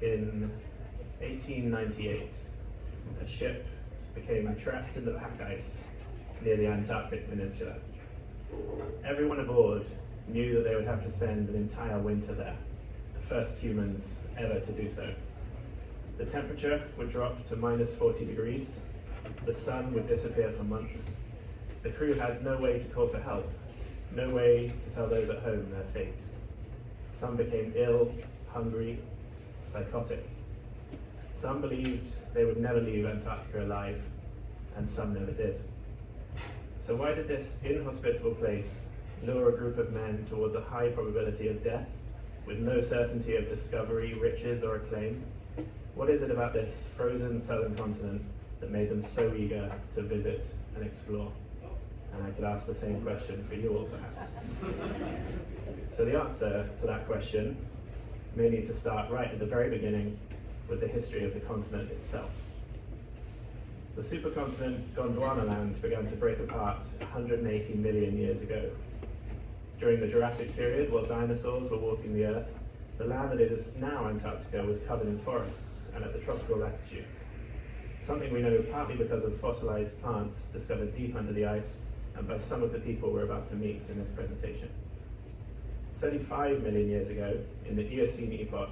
In 1898, a ship became trapped in the pack ice near the Antarctic Peninsula. Everyone aboard knew that they would have to spend an entire winter there, the first humans ever to do so. The temperature would drop to minus 40 degrees, the sun would disappear for months, the crew had no way to call for help, no way to tell those at home their fate. Some became ill, hungry, psychotic. Some believed they would never leave Antarctica alive, and some never did. So why did this inhospitable place lure a group of men towards a high probability of death, with no certainty of discovery, riches, or acclaim? What is it about this frozen southern continent that made them so eager to visit and explore? And I could ask the same question for you all, perhaps. So the answer to that question may need to start right at the very beginning with the history of the continent itself. The supercontinent Gondwanaland began to break apart 180 million years ago. During the Jurassic period, while dinosaurs were walking the Earth, the land that is now Antarctica was covered in forests and at the tropical latitudes. Something we know partly because of fossilized plants discovered deep under the ice and by some of the people we're about to meet in this presentation. 35 million years ago, in the Eocene epoch,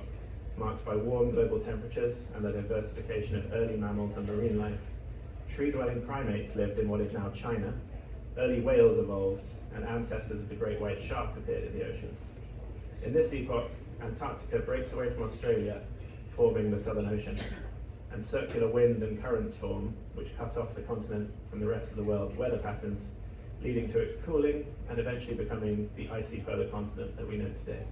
marked by warm global temperatures and the diversification of early mammals and marine life, tree-dwelling primates lived in what is now China, early whales evolved, and ancestors of the great white shark appeared in the oceans. In this epoch, Antarctica breaks away from Australia, forming the Southern Ocean, and circular wind and currents form, which cut off the continent from the rest of the world's weather patterns, leading to its cooling and eventually becoming the icy polar continent that we know today.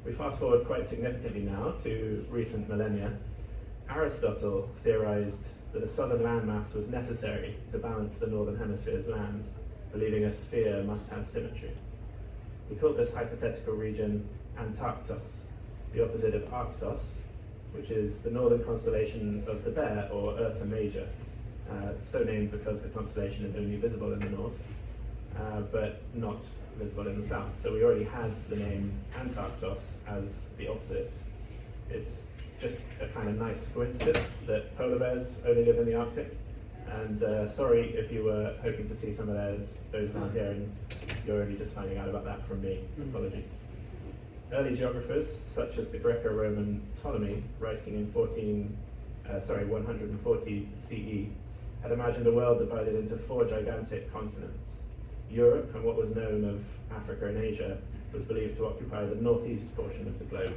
We fast forward quite significantly now to recent millennia. Aristotle theorized that a southern landmass was necessary to balance the northern hemisphere's land, believing a sphere must have symmetry. He called this hypothetical region Antarctos, the opposite of Arctos, which is the northern constellation of the Bear, or Ursa Major, so named because the constellation is only visible in the north, but not visible in the south. So we already had the name Antarctos as the opposite. It's just a kind of nice coincidence that polar bears only live in the Arctic. And sorry if you were hoping to see some of those down here and you're only just finding out about that from me. Apologies. Early geographers, such as the Greco-Roman Ptolemy, writing in 140 CE, had imagined a world divided into 4 gigantic continents. Europe, and what was known of Africa and Asia, was believed to occupy the northeast portion of the globe,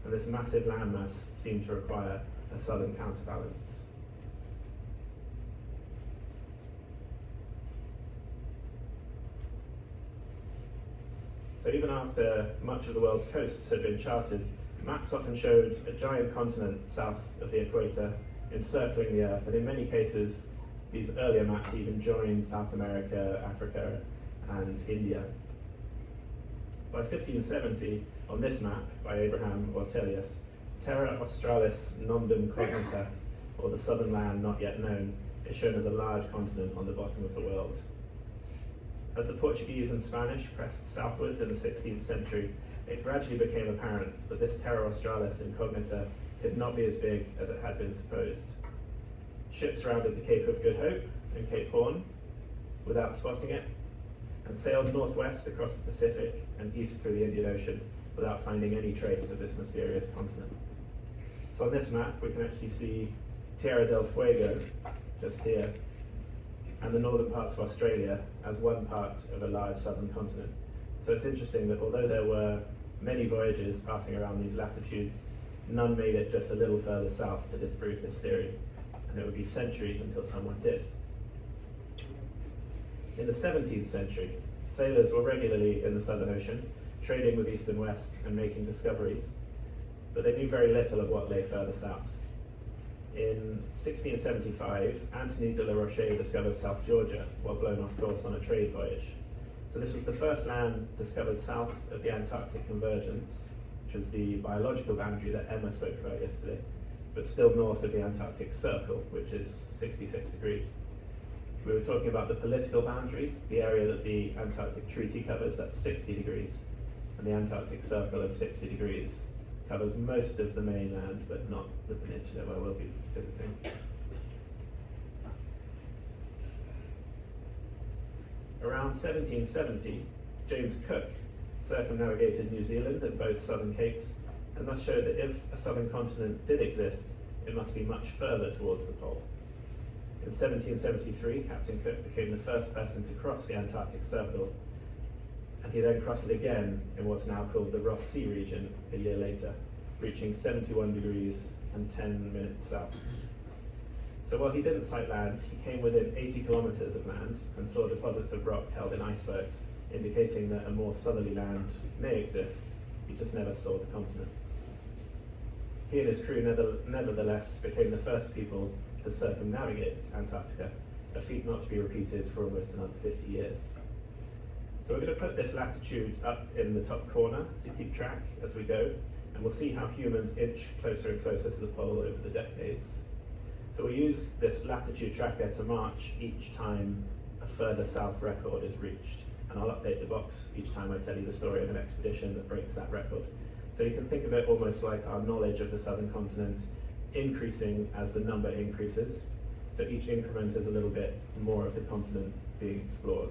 and this massive landmass seemed to require a southern counterbalance. So even after much of the world's coasts had been charted, maps often showed a giant continent south of the equator encircling the Earth, and in many cases these earlier maps even joined South America, Africa, and India. By 1570, on this map by Abraham Ortelius, Terra Australis Nondum Cognita, or the southern land not yet known, is shown as a large continent on the bottom of the world. As the Portuguese and Spanish pressed southwards in the 16th century, it gradually became apparent that this Terra Australis Incognita could not be as big as it had been supposed. Ships rounded the Cape of Good Hope and Cape Horn without spotting it, and sailed northwest across the Pacific and east through the Indian Ocean without finding any trace of this mysterious continent. So on this map we can actually see Tierra del Fuego, just here, and the northern parts of Australia as one part of a large southern continent. So it's interesting that although there were many voyages passing around these latitudes, none made it just a little further south to disprove this theory, and it would be centuries until someone did. In the 17th century, sailors were regularly in the Southern Ocean, trading with East and West and making discoveries, but they knew very little of what lay further south. In 1675, Anthony de la Roche discovered South Georgia while blown off course on a trade voyage. So this was the first land discovered south of the Antarctic Convergence, which is the biological boundary that Emma spoke about yesterday, but still north of the Antarctic Circle, which is 66 degrees. We were talking about the political boundary, the area that the Antarctic Treaty covers, that's 60 degrees, and the Antarctic Circle of 60 degrees covers most of the mainland, but not the peninsula where we'll be visiting. Around 1770, James Cook circumnavigated New Zealand and both southern capes, and thus showed that if a southern continent did exist, it must be much further towards the pole. In 1773, Captain Cook became the first person to cross the Antarctic Circle, and he then crossed it again in what's now called the Ross Sea region a year later, reaching 71 degrees and 10 minutes south. So while he didn't sight land, he came within 80 kilometers of land and saw deposits of rock held in icebergs, indicating that a more southerly land may exist. He just never saw the continent. He and his crew nevertheless became the first people to circumnavigate Antarctica, a feat not to be repeated for almost another 50 years. So we're going to put this latitude up in the top corner to keep track as we go, and we'll see how humans inch closer and closer to the pole over the decades. So we'll use this latitude tracker to march each time a further south record is reached, and I'll update the box each time I tell you the story of an expedition that breaks that record. So you can think of it almost like our knowledge of the southern continent increasing as the number increases. So each increment is a little bit more of the continent being explored.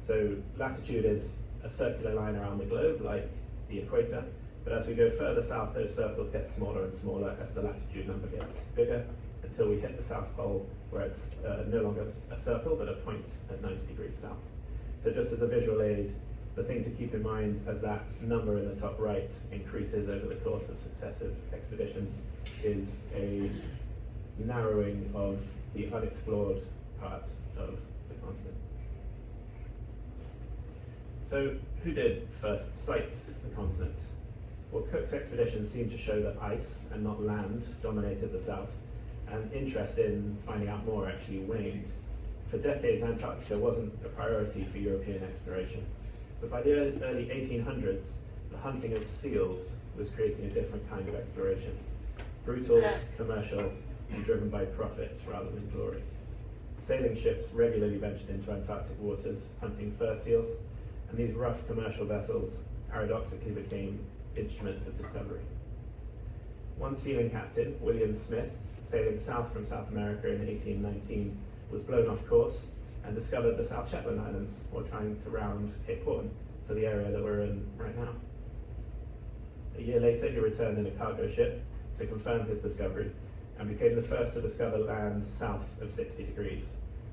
So latitude is a circular line around the globe, like the equator, but as we go further south, those circles get smaller and smaller as the latitude number gets bigger, until we hit the South Pole, where it's no longer a circle, but a point at 90 degrees south. So just as a visual aid, the thing to keep in mind as that number in the top right increases over the course of successive expeditions is a narrowing of the unexplored part of the continent. So who did first sight the continent? Well, Cook's expedition seemed to show that ice and not land dominated the south, and interest in finding out more actually waned. For decades, Antarctica wasn't a priority for European exploration. But by the early 1800s, the hunting of seals was creating a different kind of exploration. Brutal, commercial, and driven by profit rather than glory. Sailing ships regularly ventured into Antarctic waters, hunting fur seals, and these rough commercial vessels paradoxically became instruments of discovery. One sealing captain, William Smith, sailing south from South America in 1819, was blown off course and discovered the South Shetland Islands while trying to round Cape Horn, so the area that we're in right now. A year later, he returned in a cargo ship to confirm his discovery and became the first to discover land south of 60 degrees.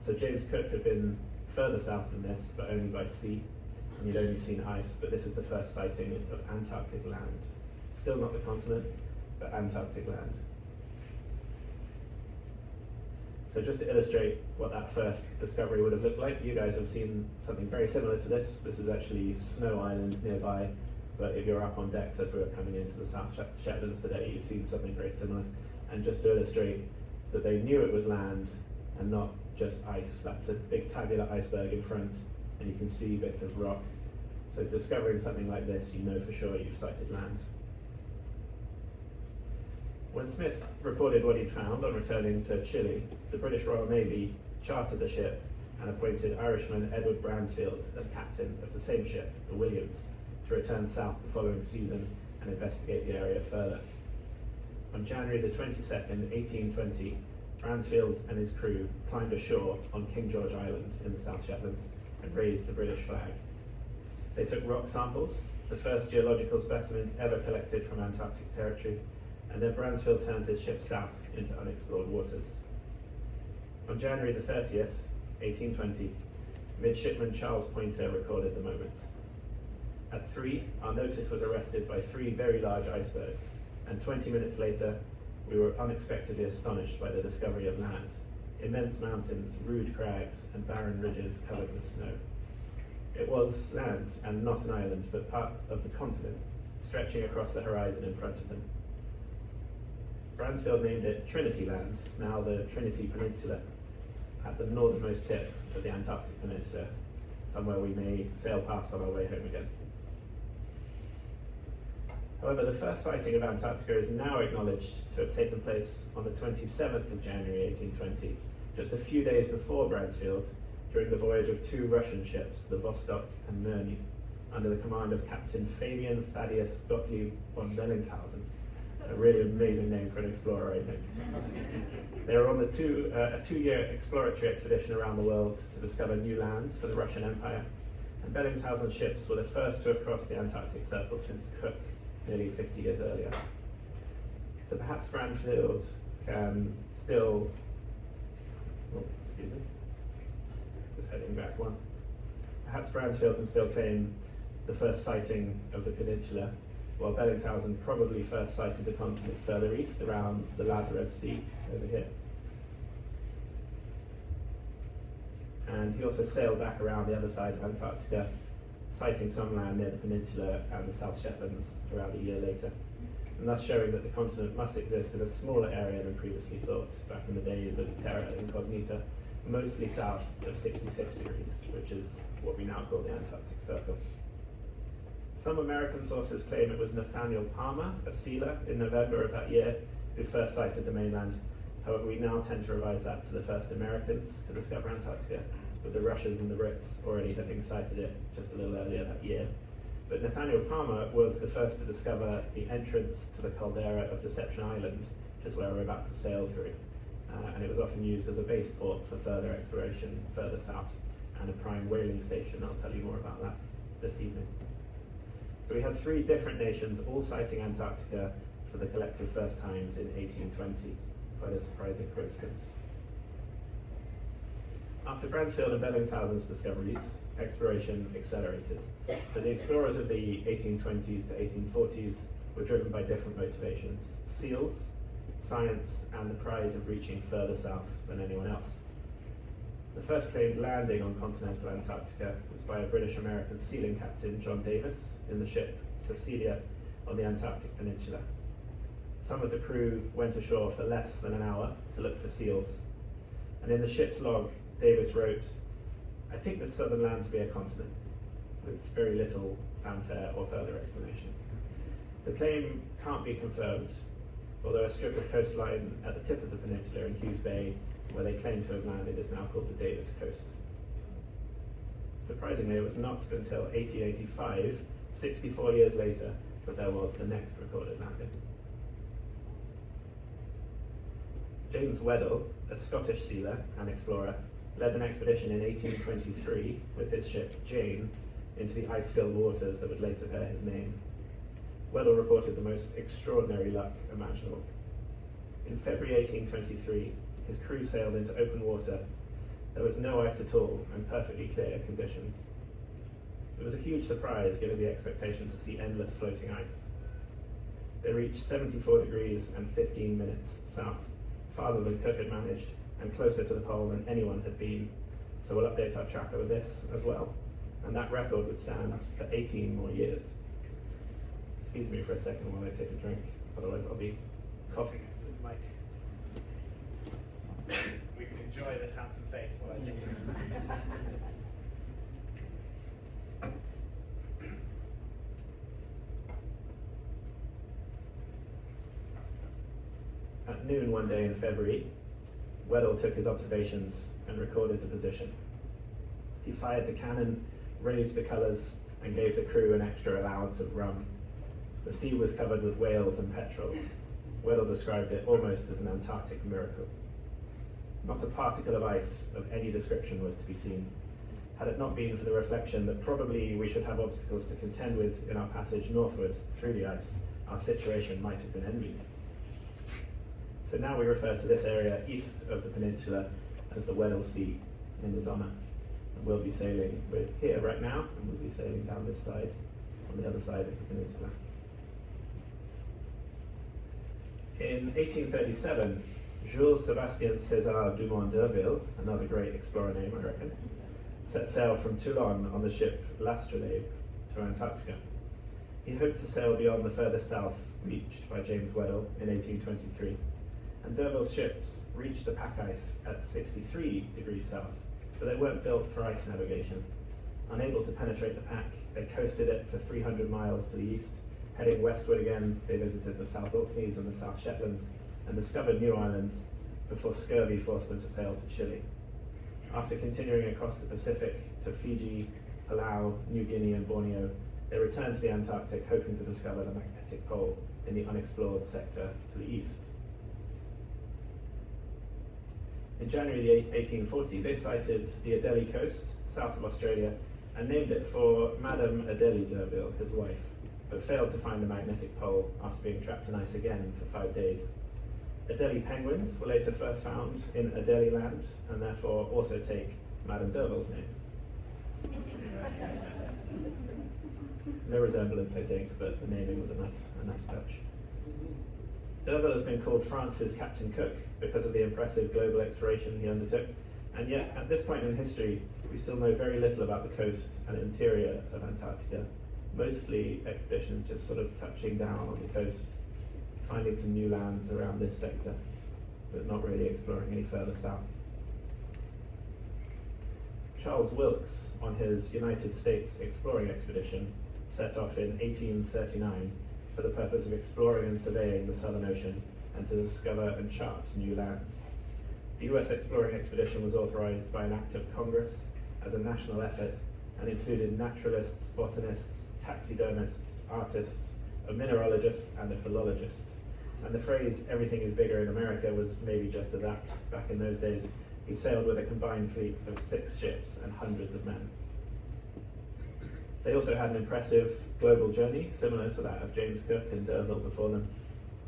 So James Cook had been further south than this, but only by sea, and he'd only seen ice, but this is the first sighting of Antarctic land. Still not the continent, but Antarctic land. So just to illustrate what that first discovery would have looked like, you guys have seen something very similar to this. This is actually Snow Island nearby, but if you're up on decks as we were coming into the South Shetlands today, you've seen something very similar. And just to illustrate that they knew it was land and not just ice, that's a big tabular iceberg in front, and you can see bits of rock. So discovering something like this, you know for sure you've sighted land. When Smith reported what he'd found on returning to Chile, the British Royal Navy chartered the ship and appointed Irishman Edward Bransfield as captain of the same ship, the Williams, to return south the following season and investigate the area further. On January the 22nd, 1820, Bransfield and his crew climbed ashore on King George Island in the South Shetlands and raised the British flag. They took rock samples, the first geological specimens ever collected from Antarctic territory, and then Bransfield turned his ship south into unexplored waters. On January the 30th, 1820, midshipman Charles Pointer recorded the moment. At 3, our notice was arrested by 3 very large icebergs, and 20 minutes later, we were unexpectedly astonished by the discovery of land. Immense mountains, rude crags, and barren ridges covered with snow. It was land, and not an island, but part of the continent, stretching across the horizon in front of them. Bransfield named it Trinity Land, now the Trinity Peninsula, at the northernmost tip of the Antarctic Peninsula, somewhere we may sail past on our way home again. However, the first sighting of Antarctica is now acknowledged to have taken place on the 27th of January 1820, just a few days before Bransfield, during the voyage of 2 Russian ships, the Vostok and Mirny, under the command of Captain Fabian Thaddeus Gottlieb von Bellingshausen. A really amazing name for an explorer, I think. They were on a two-year exploratory expedition around the world to discover new lands for the Russian Empire, and Bellingshausen's ships were the first to have crossed the Antarctic Circle since Cook, nearly 50 years earlier. So perhaps Bransfield can still, just heading back one. Perhaps Bransfield can still claim the first sighting of the peninsula, while Bellingshausen probably first sighted the continent further east around the Lazarev Sea over here. And he also sailed back around the other side of Antarctica, sighting some land near the peninsula and the South Shetlands around a year later, and thus showing that the continent must exist in a smaller area than previously thought, back in the days of terra incognita, mostly south of 66 degrees, which is what we now call the Antarctic Circle. Some American sources claim it was Nathaniel Palmer, a sealer, in November of that year, who first sighted the mainland. However, we now tend to revise that to the first Americans to discover Antarctica, with the Russians and the Brits already having sighted it just a little earlier that year. But Nathaniel Palmer was the first to discover the entrance to the caldera of Deception Island, which is where we're about to sail through. And it was often used as a base port for further exploration further south, and a prime whaling station. I'll tell you more about that this evening. So we have three different nations all sighting Antarctica for the collective first times in 1820. Quite a surprising coincidence. After Bransfield and Bellingshausen's discoveries, exploration accelerated. But the explorers of the 1820s to 1840s were driven by different motivations: seals, science, and the prize of reaching further south than anyone else. The first claimed landing on continental Antarctica was by a British-American sealing captain, John Davis, in the ship Cecilia on the Antarctic Peninsula. Some of the crew went ashore for less than an hour to look for seals, and in the ship's log, Davis wrote, "I think this southern land to be a continent," with very little fanfare or further explanation. The claim can't be confirmed, although a strip of coastline at the tip of the peninsula in Hughes Bay, where they claim to have landed, is now called the Davis Coast. Surprisingly, it was not until 1885, 64 years later, that there was the next recorded landing. James Weddell, a Scottish sealer and explorer, led an expedition in 1823 with his ship Jane into the ice-filled waters that would later bear his name. Weddell reported the most extraordinary luck imaginable. In February 1823, his crew sailed into open water. There was no ice at all and perfectly clear conditions. It was a huge surprise given the expectation to see endless floating ice. They reached 74 degrees and 15 minutes south, farther than Cook had managed, and closer to the pole than anyone had been. So we'll update our tracker with this as well. And that record would stand for 18 more years. Excuse me for a second while I take a drink, otherwise I'll be coughing into this mic. We can enjoy this handsome face while I take a drink. At noon one day in February, Weddell took his observations and recorded the position. He fired the cannon, raised the colours, and gave the crew an extra allowance of rum. The sea was covered with whales and petrels. Weddell described it almost as an Antarctic miracle. Not a particle of ice of any description was to be seen. Had it not been for the reflection that probably we should have obstacles to contend with in our passage northward through the ice, our situation might have been envied. So now we refer to this area east of the peninsula as the Weddell Sea in his honour. And we'll be sailing, we're here right now, and we'll be sailing down this side, on the other side of the peninsula. In 1837, Jules Sébastien César Dumont d'Urville, another great explorer name I reckon, set sail from Toulon on the ship L'Astrolabe to Antarctica. He hoped to sail beyond the furthest south reached by James Weddell in 1823. And D'Urville's ships reached the pack ice at 63 degrees south, but they weren't built for ice navigation. Unable to penetrate the pack, they coasted it for 300 miles to the east. Heading westward again, they visited the South Orkneys and the South Shetlands and discovered new islands before scurvy forced them to sail to Chile. After continuing across the Pacific to Fiji, Palau, New Guinea and Borneo, they returned to the Antarctic hoping to discover the magnetic pole in the unexplored sector to the east. In January 1840, they sighted the Adelie coast, south of Australia, and named it for Madame Adelie d'Urville, his wife, but failed to find the magnetic pole after being trapped in ice again for 5 days. Adelie penguins were later first found in Adelie Land, and therefore also take Madame d'Urville's name. No resemblance, I think, but the naming was a nice touch. D'Urville has been called France's Captain Cook because of the impressive global exploration he undertook, and yet at this point in history we still know very little about the coast and interior of Antarctica. Mostly expeditions just sort of touching down on the coast, finding some new lands around this sector, but not really exploring any further south. Charles Wilkes, on his United States exploring expedition, set off in 1839 for the purpose of exploring and surveying the Southern Ocean and to discover and chart new lands. The US exploring expedition was authorized by an act of Congress as a national effort and included naturalists, botanists, taxidermists, artists, a mineralogist and a philologist. And the phrase, "everything is bigger in America," was maybe just as apt back in those days. He sailed with a combined fleet of 6 ships and hundreds of men. They also had an impressive global journey, similar to that of James Cook and d'Urville before them.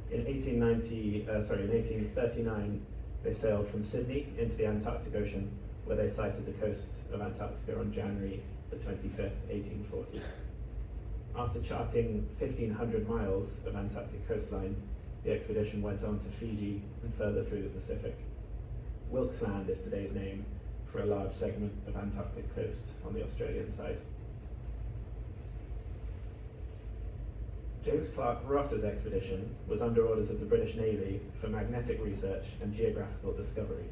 In 1839, they sailed from Sydney into the Antarctic Ocean, where they sighted the coast of Antarctica on January the 25th, 1840. After charting 1,500 miles of Antarctic coastline, the expedition went on to Fiji and further through the Pacific. Wilkes Land is today's name for a large segment of Antarctic coast on the Australian side. James Clark Ross's expedition was under orders of the British Navy for magnetic research and geographical discovery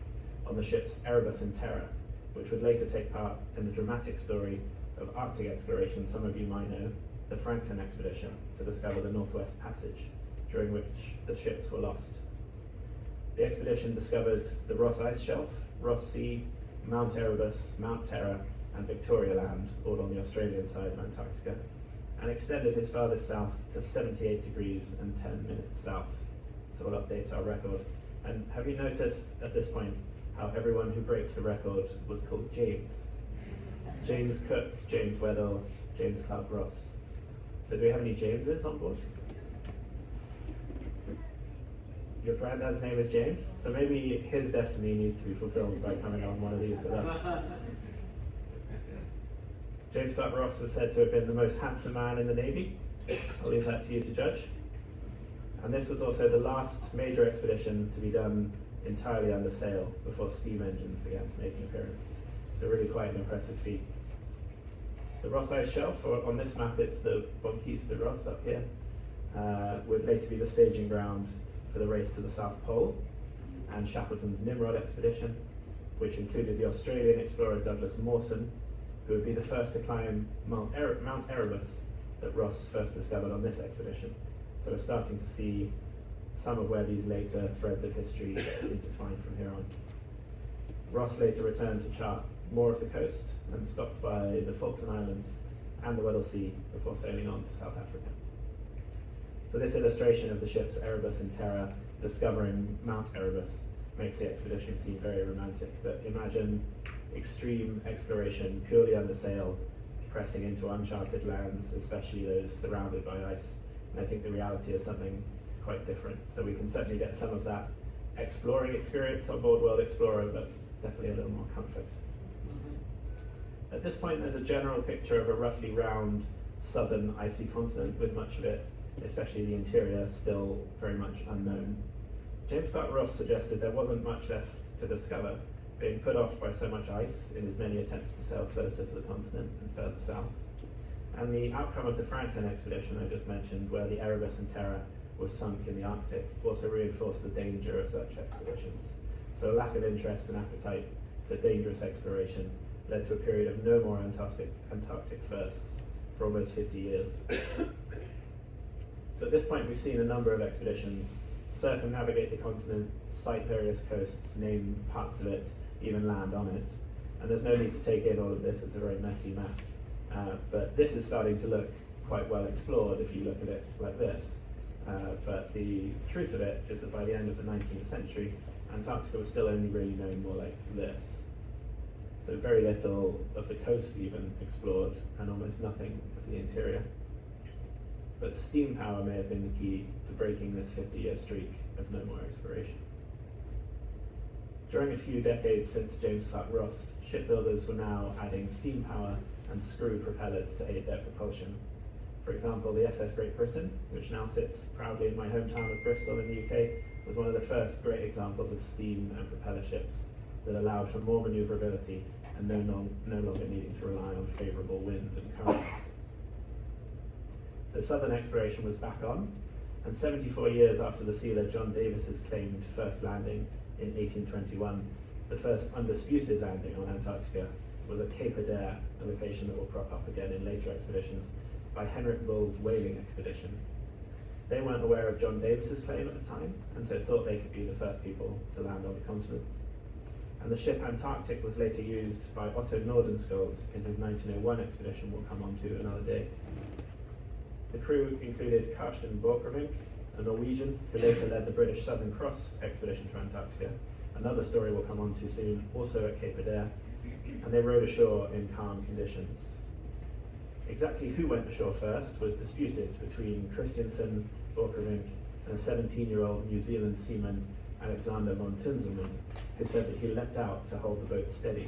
on the ships Erebus and Terror, which would later take part in the dramatic story of Arctic exploration some of you might know, the Franklin expedition to discover the Northwest Passage, during which the ships were lost. The expedition discovered the Ross Ice Shelf, Ross Sea, Mount Erebus, Mount Terror, and Victoria Land, all on the Australian side of Antarctica, and extended his farthest south to 78 degrees and 10 minutes south. So we'll update our record. And have you noticed at this point how everyone who breaks the record was called James? James Cook, James Weddell, James Clark Ross. So do we have any Jameses on board? Your granddad's name is James? So maybe his destiny needs to be fulfilled by coming on one of these with us. James Clark Ross was said to have been the most handsome man in the Navy. I'll leave that to you to judge. And this was also the last major expedition to be done entirely under sail before steam engines began to make an appearance. So really quite an impressive feat. The Ross Ice Shelf, or on this map it's the Bonquiste de Ross up here, would later be the staging ground for the race to the South Pole and Shackleton's Nimrod expedition, which included the Australian explorer Douglas Mawson, who would be the first to climb Mount Erebus that Ross first discovered on this expedition. So we're starting to see some of where these later threads of history intertwine from here on. Ross later returned to chart more of the coast and stopped by the Falkland Islands and the Weddell Sea before sailing on to South Africa. So this illustration of the ships Erebus and Terror discovering Mount Erebus makes the expedition seem very romantic, but imagine extreme exploration purely under sail, pressing into uncharted lands, especially those surrounded by ice. And I think the reality is something quite different. So we can certainly get some of that exploring experience on board World Explorer, but definitely a little more comfort. At this point, there's a general picture of a roughly round southern icy continent, with much of it, especially the interior, still very much unknown. James Clark Ross suggested there wasn't much left to discover, being put off by so much ice in his many attempts to sail closer to the continent and further south. And the outcome of the Franklin expedition I just mentioned, where the Erebus and Terror was sunk in the Arctic, also reinforced the danger of such expeditions. So a lack of interest and appetite for dangerous exploration led to a period of no more Antarctic firsts for almost 50 years. So at this point we've seen a number of expeditions circumnavigate the continent, sight various coasts, name parts of it, even land on it. And there's no need to take in all of this, it's a very messy map. But this is starting to look quite well explored if you look at it like this. But the truth of it is that by the end of the 19th century, Antarctica was still only really known more like this. So very little of the coast even explored, and almost nothing of the interior. But steam power may have been the key to breaking this 50-year streak of no more exploration. During a few decades since James Clark Ross, shipbuilders were now adding steam power and screw propellers to aid their propulsion. For example, the SS Great Britain, which now sits proudly in my hometown of Bristol in the UK, was one of the first great examples of steam and propeller ships that allowed for more manoeuvrability and no longer needing to rely on favourable wind and currents. So southern exploration was back on, and 74 years after the sealer John Davis's claimed first landing in 1821, the first undisputed landing on Antarctica was at Cape Adare, a location that will crop up again in later expeditions, by Henrik Bull's whaling expedition. They weren't aware of John Davis's claim at the time, and so thought they could be the first people to land on the continent. And the ship Antarctic was later used by Otto Nordenskjold in his 1901 expedition we'll come on to another day. The crew included Karsten Borchgrevink, a Norwegian who later led the British Southern Cross expedition to Antarctica, another story we'll come on to soon, also at Cape Adare, and they rowed ashore in calm conditions. Exactly who went ashore first was disputed between Christensen, Borchgrevink, and a 17-year-old New Zealand seaman, Alexander von Tunzelmann, who said that he leapt out to hold the boat steady.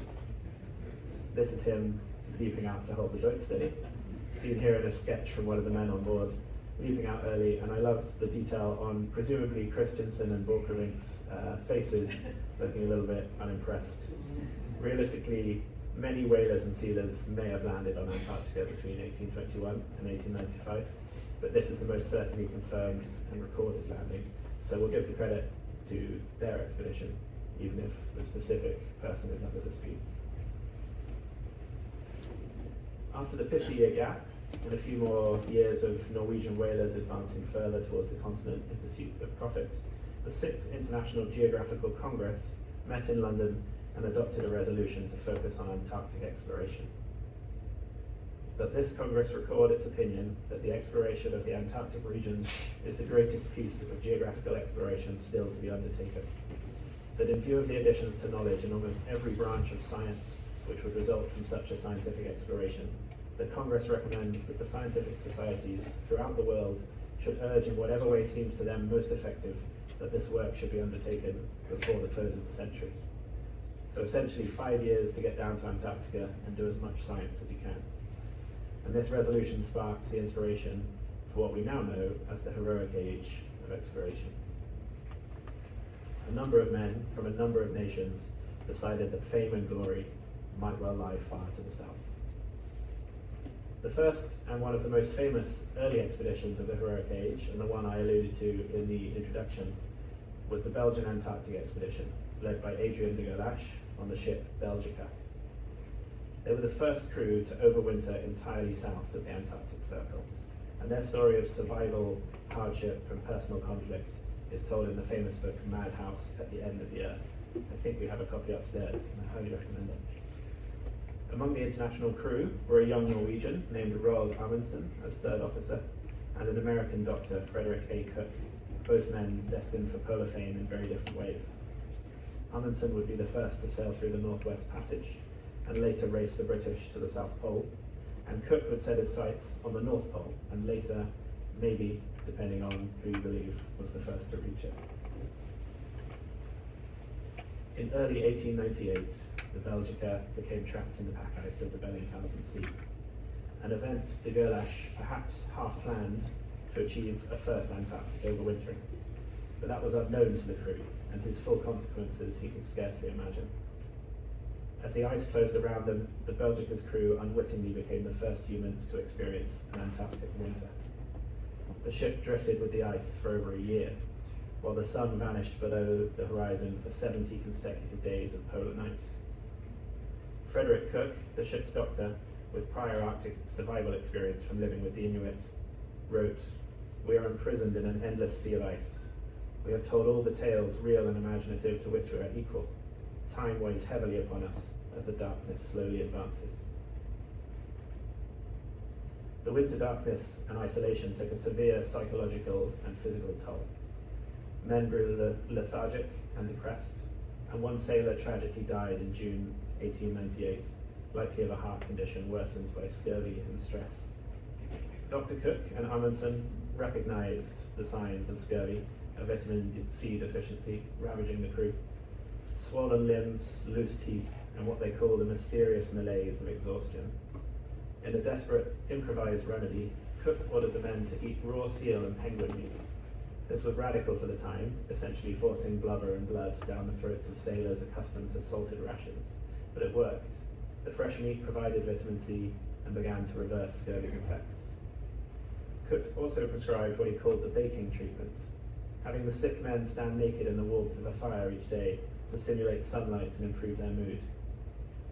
This is him leaping out to hold the boat steady, seen here in a sketch from one of the men on board, leaping out early, and I love the detail on presumably Christensen and Borchgrevink's faces looking a little bit unimpressed. Realistically, many whalers and sealers may have landed on Antarctica between 1821 and 1895, but this is the most certainly confirmed and recorded landing, so we'll give the credit to their expedition, even if the specific person is under dispute. After the 50-year gap, and a few more years of Norwegian whalers advancing further towards the continent in pursuit of profit, the 6th International Geographical Congress met in London and adopted a resolution to focus on Antarctic exploration. But this Congress recorded its opinion that the exploration of the Antarctic region is the greatest piece of geographical exploration still to be undertaken. That in view of the additions to knowledge in almost every branch of science which would result from such a scientific exploration, the Congress recommends that the scientific societies throughout the world should urge in whatever way seems to them most effective that this work should be undertaken before the close of the century. So essentially 5 years to get down to Antarctica and do as much science as you can. And this resolution sparked the inspiration for what we now know as the heroic age of exploration. A number of men from a number of nations decided that fame and glory might well lie far to the south. The first and one of the most famous early expeditions of the heroic age, and the one I alluded to in the introduction, was the Belgian Antarctic expedition, led by Adrien de Gerlache on the ship Belgica. They were the first crew to overwinter entirely south of the Antarctic Circle, and their story of survival, hardship, and personal conflict is told in the famous book Madhouse at the End of the Earth. I think we have a copy upstairs, and I highly recommend it. Among the international crew were a young Norwegian named Roald Amundsen as third officer, and an American doctor, Frederick A. Cook, both men destined for polar fame in very different ways. Amundsen would be the first to sail through the Northwest Passage, and later race the British to the South Pole, and Cook would set his sights on the North Pole, and later, maybe, depending on who you believe, was the first to reach it. In early 1898, the Belgica became trapped in the pack ice of the Bellingshausen Sea, an event de Gerlache perhaps half-planned to achieve a first Antarctic overwintering, but that was unknown to the crew, and whose full consequences he could scarcely imagine. As the ice closed around them, the Belgica's crew unwittingly became the first humans to experience an Antarctic winter. The ship drifted with the ice for over a year, while the sun vanished below the horizon for 70 consecutive days of polar night. Frederick Cook, the ship's doctor, with prior Arctic survival experience from living with the Inuit, wrote, "We are imprisoned in an endless sea of ice. We have told all the tales, real and imaginative, to which we are equal. Time weighs heavily upon us as the darkness slowly advances." The winter darkness and isolation took a severe psychological and physical toll. Men grew lethargic and depressed, and one sailor tragically died in June 1898, likely of a heart condition worsened by scurvy and stress. Dr. Cook and Amundsen recognized the signs of scurvy, a vitamin C deficiency ravaging the crew: swollen limbs, loose teeth, and what they call the mysterious malaise of exhaustion. In a desperate, improvised remedy, Cook ordered the men to eat raw seal and penguin meat. This was radical for the time, essentially forcing blubber and blood down the throats of sailors accustomed to salted rations, but it worked. The fresh meat provided vitamin C and began to reverse scurvy's effects. Cook also prescribed what he called the baking treatment, having the sick men stand naked in the warmth of a fire each day to simulate sunlight and improve their mood.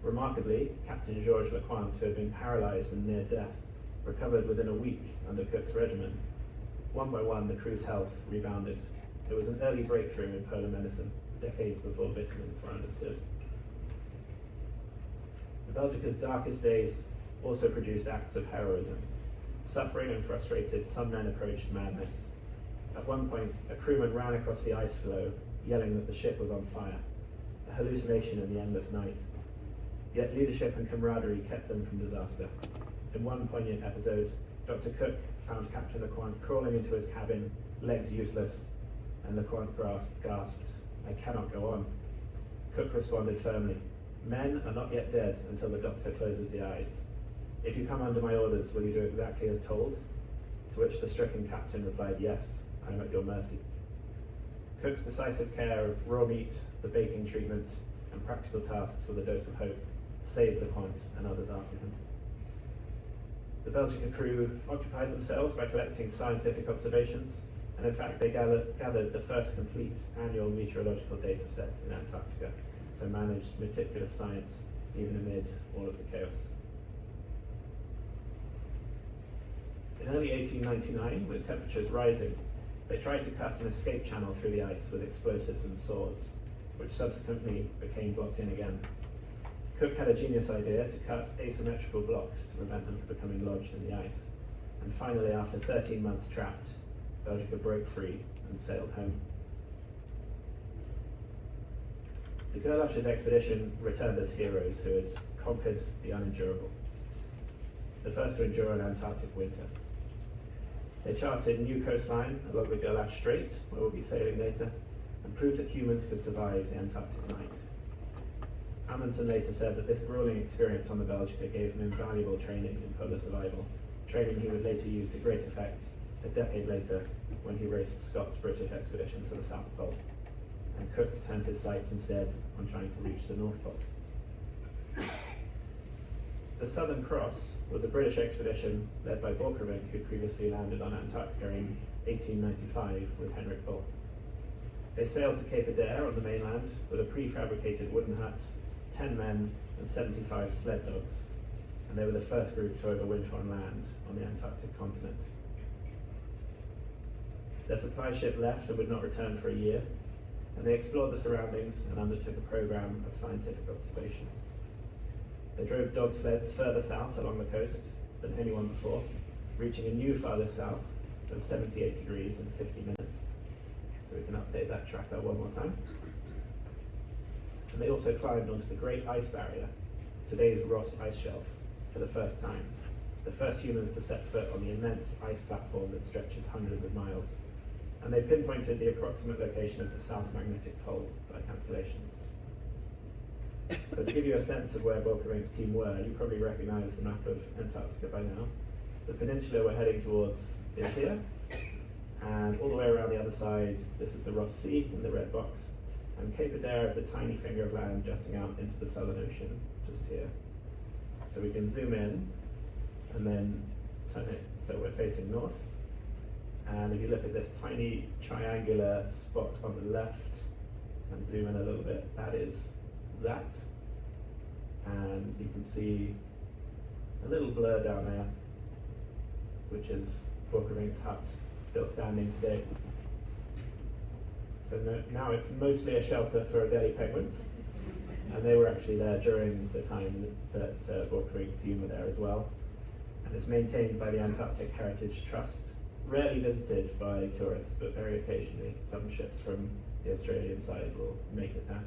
Remarkably, Captain Georges Lecointe, who had been paralyzed and near death, recovered within a week under Cook's regimen. One by one, the crew's health rebounded. It was an early breakthrough in polar medicine, decades before vitamins were understood. The Belgica's darkest days also produced acts of heroism. Suffering and frustrated, some men approached madness. At one point, a crewman ran across the ice floe, yelling that the ship was on fire, a hallucination in the endless night. Yet leadership and camaraderie kept them from disaster. In one poignant episode, Dr. Cook found Captain Lecointe crawling into his cabin, legs useless, and Lecointe gasped, "I cannot go on." Cook responded firmly, "Men are not yet dead until the doctor closes the eyes. If you come under my orders, will you do exactly as told?" To which the stricken captain replied, "Yes, I am at your mercy." Cook's decisive care of raw meat, the baking treatment, and practical tasks with a dose of hope saved Lecointe and others after him. The Belgica crew occupied themselves by collecting scientific observations, and in fact they gathered the first complete annual meteorological data set in Antarctica, so managed meticulous science even amid all of the chaos. In early 1899, with temperatures rising, they tried to cut an escape channel through the ice with explosives and saws, which subsequently became blocked in again. Cook had a genius idea to cut asymmetrical blocks to prevent them from becoming lodged in the ice. And finally, after 13 months trapped, Belgica broke free and sailed home. The Gerlache's expedition returned as heroes who had conquered the unendurable, the first to endure an Antarctic winter. They charted a new coastline along the Gerlache Strait, where we'll be sailing later, and proved that humans could survive the Antarctic night. Amundsen later said that this grueling experience on the Belgica gave him invaluable training in polar survival, training he would later use to great effect a decade later when he raced Scott's British expedition to the South Pole. And Cook turned his sights instead on trying to reach the North Pole. The Southern Cross was a British expedition led by Borchgrevink, who previously landed on Antarctica in 1895 with Henrik Bull. They sailed to Cape Adare on the mainland with a prefabricated wooden hut, 10 men and 75 sled dogs, and they were the first group to overwinter on land on the Antarctic continent. Their supply ship left and would not return for a year, and they explored the surroundings and undertook a program of scientific observations. They drove dog sleds further south along the coast than anyone before, reaching a new farther south of 78 degrees in 50 minutes. So we can update that tracker one more time. And they also climbed onto the Great Ice Barrier, today's Ross Ice Shelf, for the first time, the first humans to set foot on the immense ice platform that stretches hundreds of miles. And they pinpointed the approximate location of the South Magnetic Pole by calculations. So to give you a sense of where Borchgrevink's team were, you probably recognize the map of Antarctica by now. The peninsula we're heading towards is here, and all the way around the other side, this is the Ross Sea in the red box, and Cape Adare is a tiny finger of land jutting out into the Southern Ocean, just here. So we can zoom in, and then turn it so we're facing north. And if you look at this tiny triangular spot on the left, and zoom in a little bit, that is that. And you can see a little blur down there, which is Borchgrevink's hut, still standing today. So now it's mostly a shelter for Adelie penguins, and they were actually there during the time that Borchgrevink's team were there as well. It's maintained by the Antarctic Heritage Trust, rarely visited by tourists, but very occasionally some ships from the Australian side will make it there.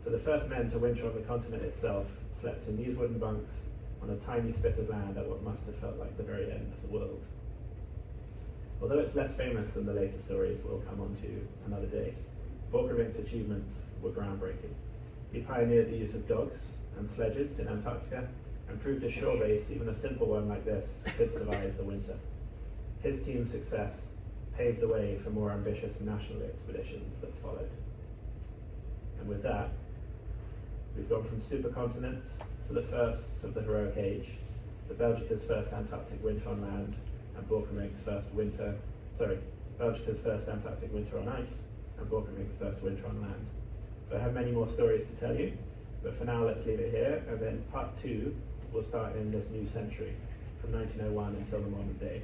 So the first men to winter on the continent itself slept in these wooden bunks on a tiny spit of land at what must have felt like the very end of the world. Although it's less famous than the later stories we'll come on to another day, Borchgrevink's achievements were groundbreaking. He pioneered the use of dogs and sledges in Antarctica and proved a shore base, even a simple one like this, could survive the winter. His team's success paved the way for more ambitious national expeditions that followed. And with that, we've gone from supercontinents to the firsts of the heroic age, the Belgica's first Antarctic winter on land, and Borchgrevink's first Antarctic winter on ice, and Borchgrevink's first winter on land. So I have many more stories to tell you, but for now let's leave it here, and then part 2 will start in this new century, from 1901 until the modern day.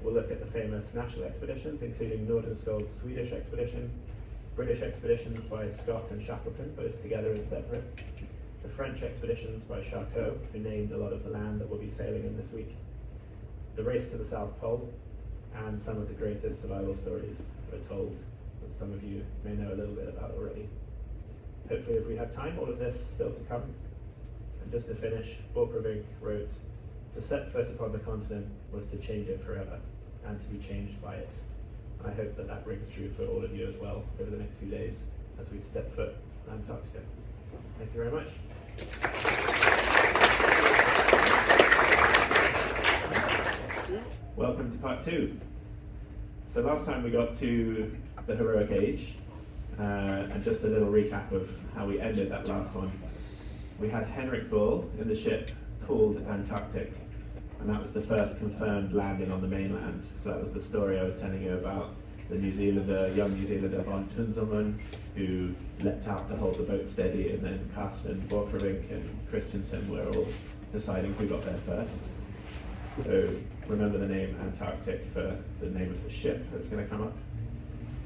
We'll look at the famous national expeditions, including Nordenskjold's Swedish expedition, British expeditions by Scott and Shackleton, both together and separate, the French expeditions by Charcot, who named a lot of the land that we'll be sailing in this week, the race to the South Pole, and some of the greatest survival stories that are told that some of you may know a little bit about already. Hopefully, if we have time, all of this still to come. And just to finish, Borchgrevink wrote, "To set foot upon the continent was to change it forever, and to be changed by it." And I hope that that rings true for all of you as well over the next few days as we step foot in Antarctica. Thank you very much. Welcome to part 2. So last time we got to the heroic age, and just a little recap of how we ended that last one. We had Henrik Bull in the ship called Antarctic, and that was the first confirmed landing on the mainland. So that was the story I was telling you about the young New Zealander von Tunzelmann, who leapt out to hold the boat steady, and then Carsten, Borchgrevink and Christensen were all deciding who got there first. So remember the name Antarctic for the name of the ship that's going to come up.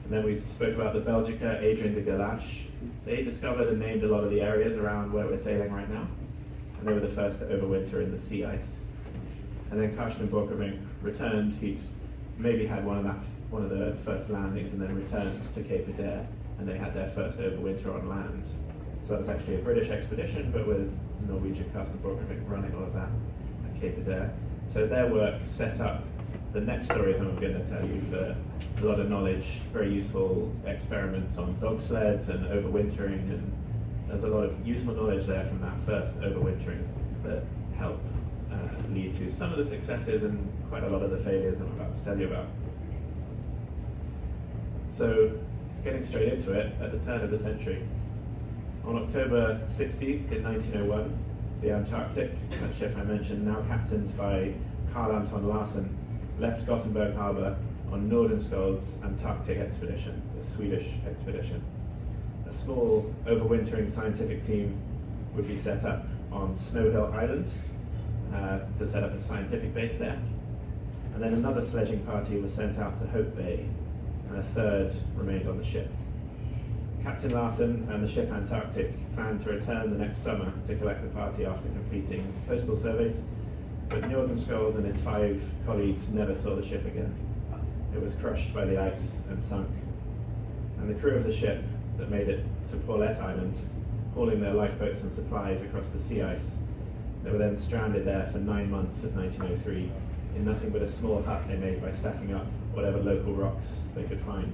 And then we spoke about the Belgica, Adrian de Gerlache. They discovered and named a lot of the areas around where we're sailing right now, and they were the first to overwinter in the sea ice. And then Carsten Borchgrevink returned. He'd maybe had one of the first landings and then returned to Cape Adare, and they had their first overwinter on land. So that was actually a British expedition, but with Norwegian Carsten Borchgrevink running all of that at Cape Adare. So their work set up the next stories I'm going to tell you for a lot of knowledge, very useful experiments on dog sleds and overwintering, and there's a lot of useful knowledge there from that first overwintering that helped lead to some of the successes and quite a lot of the failures I'm about to tell you about. So, getting straight into it, at the turn of the century, on October 16th in 1901, the Antarctic, that ship I mentioned, now captained by Carl Anton Larsen, left Gothenburg harbour on Nordenskjold's Antarctic expedition, the Swedish expedition. A small overwintering scientific team would be set up on Snow Hill Island to set up a scientific base there. And then another sledging party was sent out to Hope Bay, and a third remained on the ship. Captain Larsen and the ship Antarctic planned to return the next summer to collect the party after completing postal surveys, but Nordenskjold and his 5 colleagues never saw the ship again. It was crushed by the ice and sunk. And the crew of the ship that made it to Paulette Island, hauling their lifeboats and supplies across the sea ice, they were then stranded there for 9 months of 1903 in nothing but a small hut they made by stacking up whatever local rocks they could find.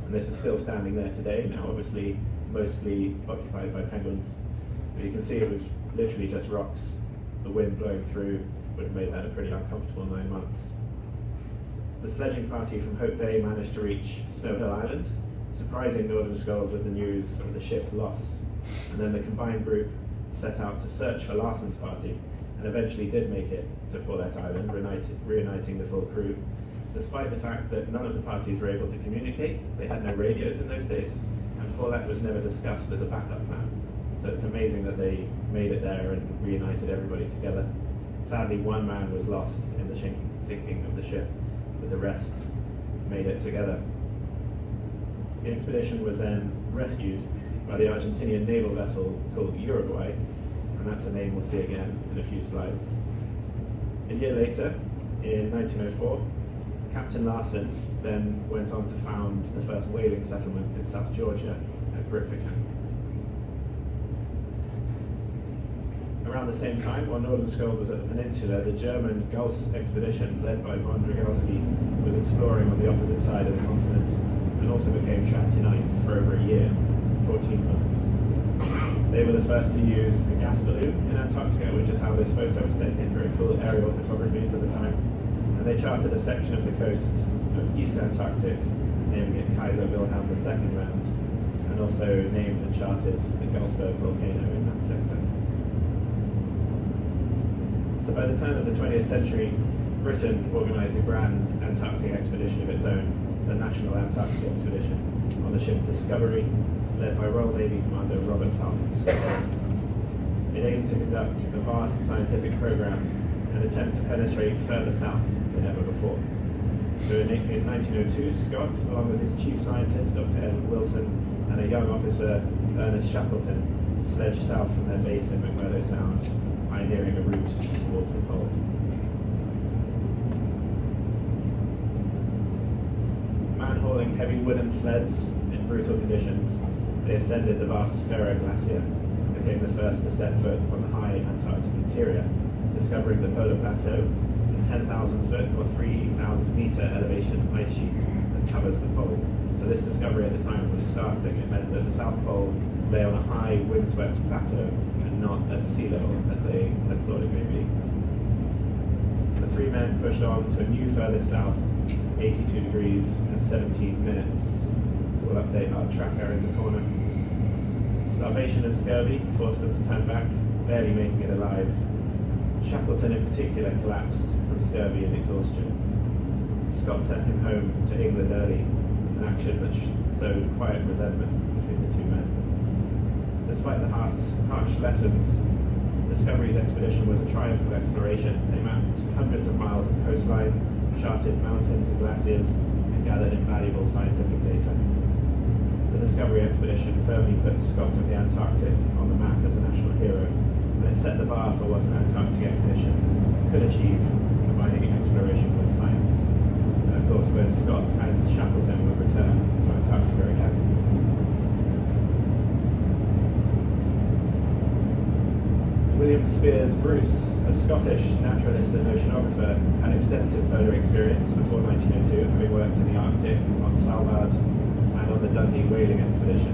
And this is still standing there today, now obviously mostly occupied by penguins. But you can see it was literally just rocks. The wind blowing through would have made that a pretty uncomfortable 9 months. The sledging party from Hope Bay managed to reach Snow Hill Island, surprising Nordenskjold with the news of the ship's loss. And then the combined group set out to search for Larsen's party, and eventually did make it to Paulette Island, reuniting the full crew, despite the fact that none of the parties were able to communicate. They had no radios in those days, and Paulette was never discussed as a backup plan. So it's amazing that they made it there and reunited everybody together. Sadly, one man was lost in the sinking of the ship, but the rest made it together. The expedition was then rescued by the Argentinian naval vessel called Uruguay, and that's a name we'll see again in a few slides. A year later, in 1904, Captain Mawson then went on to found the first whaling settlement in South Georgia at Grytviken. Around the same time, while Nordenskjold was at the peninsula, the German Gulf expedition led by von Gerlache was exploring on the opposite side of the continent and also became trapped in ice for over a year, 14 months. They were the first to use a gas balloon in Antarctica, which is how this photo was taken, very cool aerial photography for the time. And they charted a section of the coast of East Antarctic, naming it Kaiser Wilhelm II Round, and also named and charted the Galsberg volcano in that sector. So by the turn of the 20th century, Britain organised a grand Antarctic expedition of its own, the National Antarctic Expedition, on the ship Discovery, led by Royal Navy Commander Robert Falcon Scott. It aimed to conduct a vast scientific program and attempt to penetrate further south than ever before. So in 1902, Scott, along with his chief scientist, Dr. Edward Wilson, and a young officer, Ernest Shackleton, sledged south from their base in McMurdo Sound, pioneering a route towards the pole. Man-hauling heavy wooden sleds in brutal conditions, they ascended the vast Ferro Glacier and became the first to set foot on the high Antarctic interior, discovering the polar plateau, a 10,000 foot or 3,000 meter elevation ice sheet that covers the pole. So this discovery at the time was startling. It meant that the South Pole lay on a high windswept plateau and not at sea level as they had thought it may be. The three men pushed on to a new furthest south, 82 degrees and 17 minutes. We'll update our tracker in the corner. Starvation and scurvy forced them to turn back, barely making it alive. Shackleton in particular collapsed from scurvy and exhaustion. Scott sent him home to England early, an action which sowed quiet resentment between the two men. Despite the harsh lessons, Discovery's expedition was a triumph of exploration. They mapped hundreds of miles of coastline, charted mountains and glaciers, and gathered invaluable scientific data. The Discovery expedition firmly put Scott of the Antarctic on the map as a national hero, and it set the bar for what an Antarctic expedition could achieve, combining exploration with science. And of course, both Scott and Shackleton would return to Antarctica again. William Spears Bruce, a Scottish naturalist and oceanographer, had extensive polar experience before 1902, having worked in the Arctic, on Svalbard, and on the Dundee whaling expedition.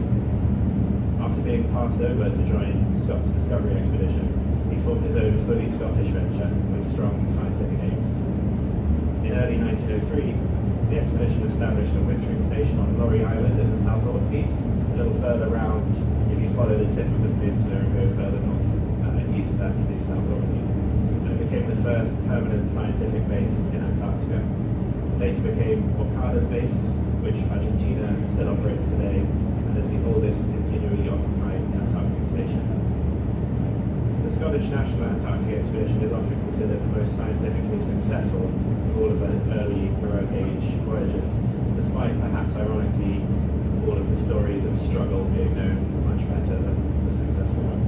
After being passed over to join Scott's Discovery expedition, he formed his own fully Scottish venture with strong scientific aims. In early 1903, the expedition established a wintering station on Laurie Island in the South Orkneys, a little further round if you follow the tip of the peninsula and go further north. East, that's the South Orkneys, and it became the first permanent scientific base in Antarctica. Later became Orcada's base, which Argentina still operates today, and is the oldest continually occupied Antarctic station. The Scottish National Antarctic Expedition is often considered the most scientifically successful of all of the early Heroic Age voyages, despite perhaps ironically all of the stories of struggle being known much better than the successful ones.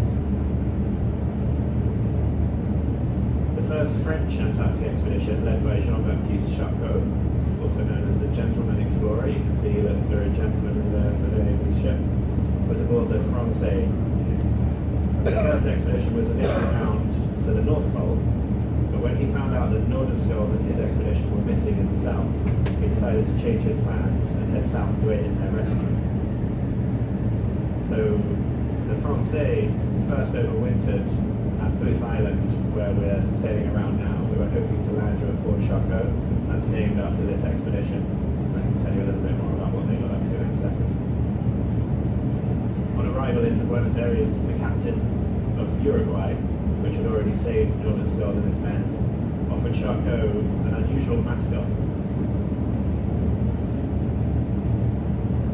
The first French Antarctic expedition, led by Jean-Baptiste Charcot, also known as the Gentleman Explorer, you can see he looks very gentlemanly there surveying his ship, was aboard the Francais. The first expedition was initially bound for the North Pole, but when he found out that Nordenskjold and his expedition were missing in the south, he decided to change his plans and head south to aid in their rescue. So the Francais first overwintered at Booth Island, where we're sailing around now. We were hoping to land you at Port Charcot, that's named after this expedition. I can tell you a little bit more about what they got up to in a second. On arrival into Buenos Aires, the captain of Uruguay, which had already saved Nordenskjold and his men, offered Charcot an unusual mascot.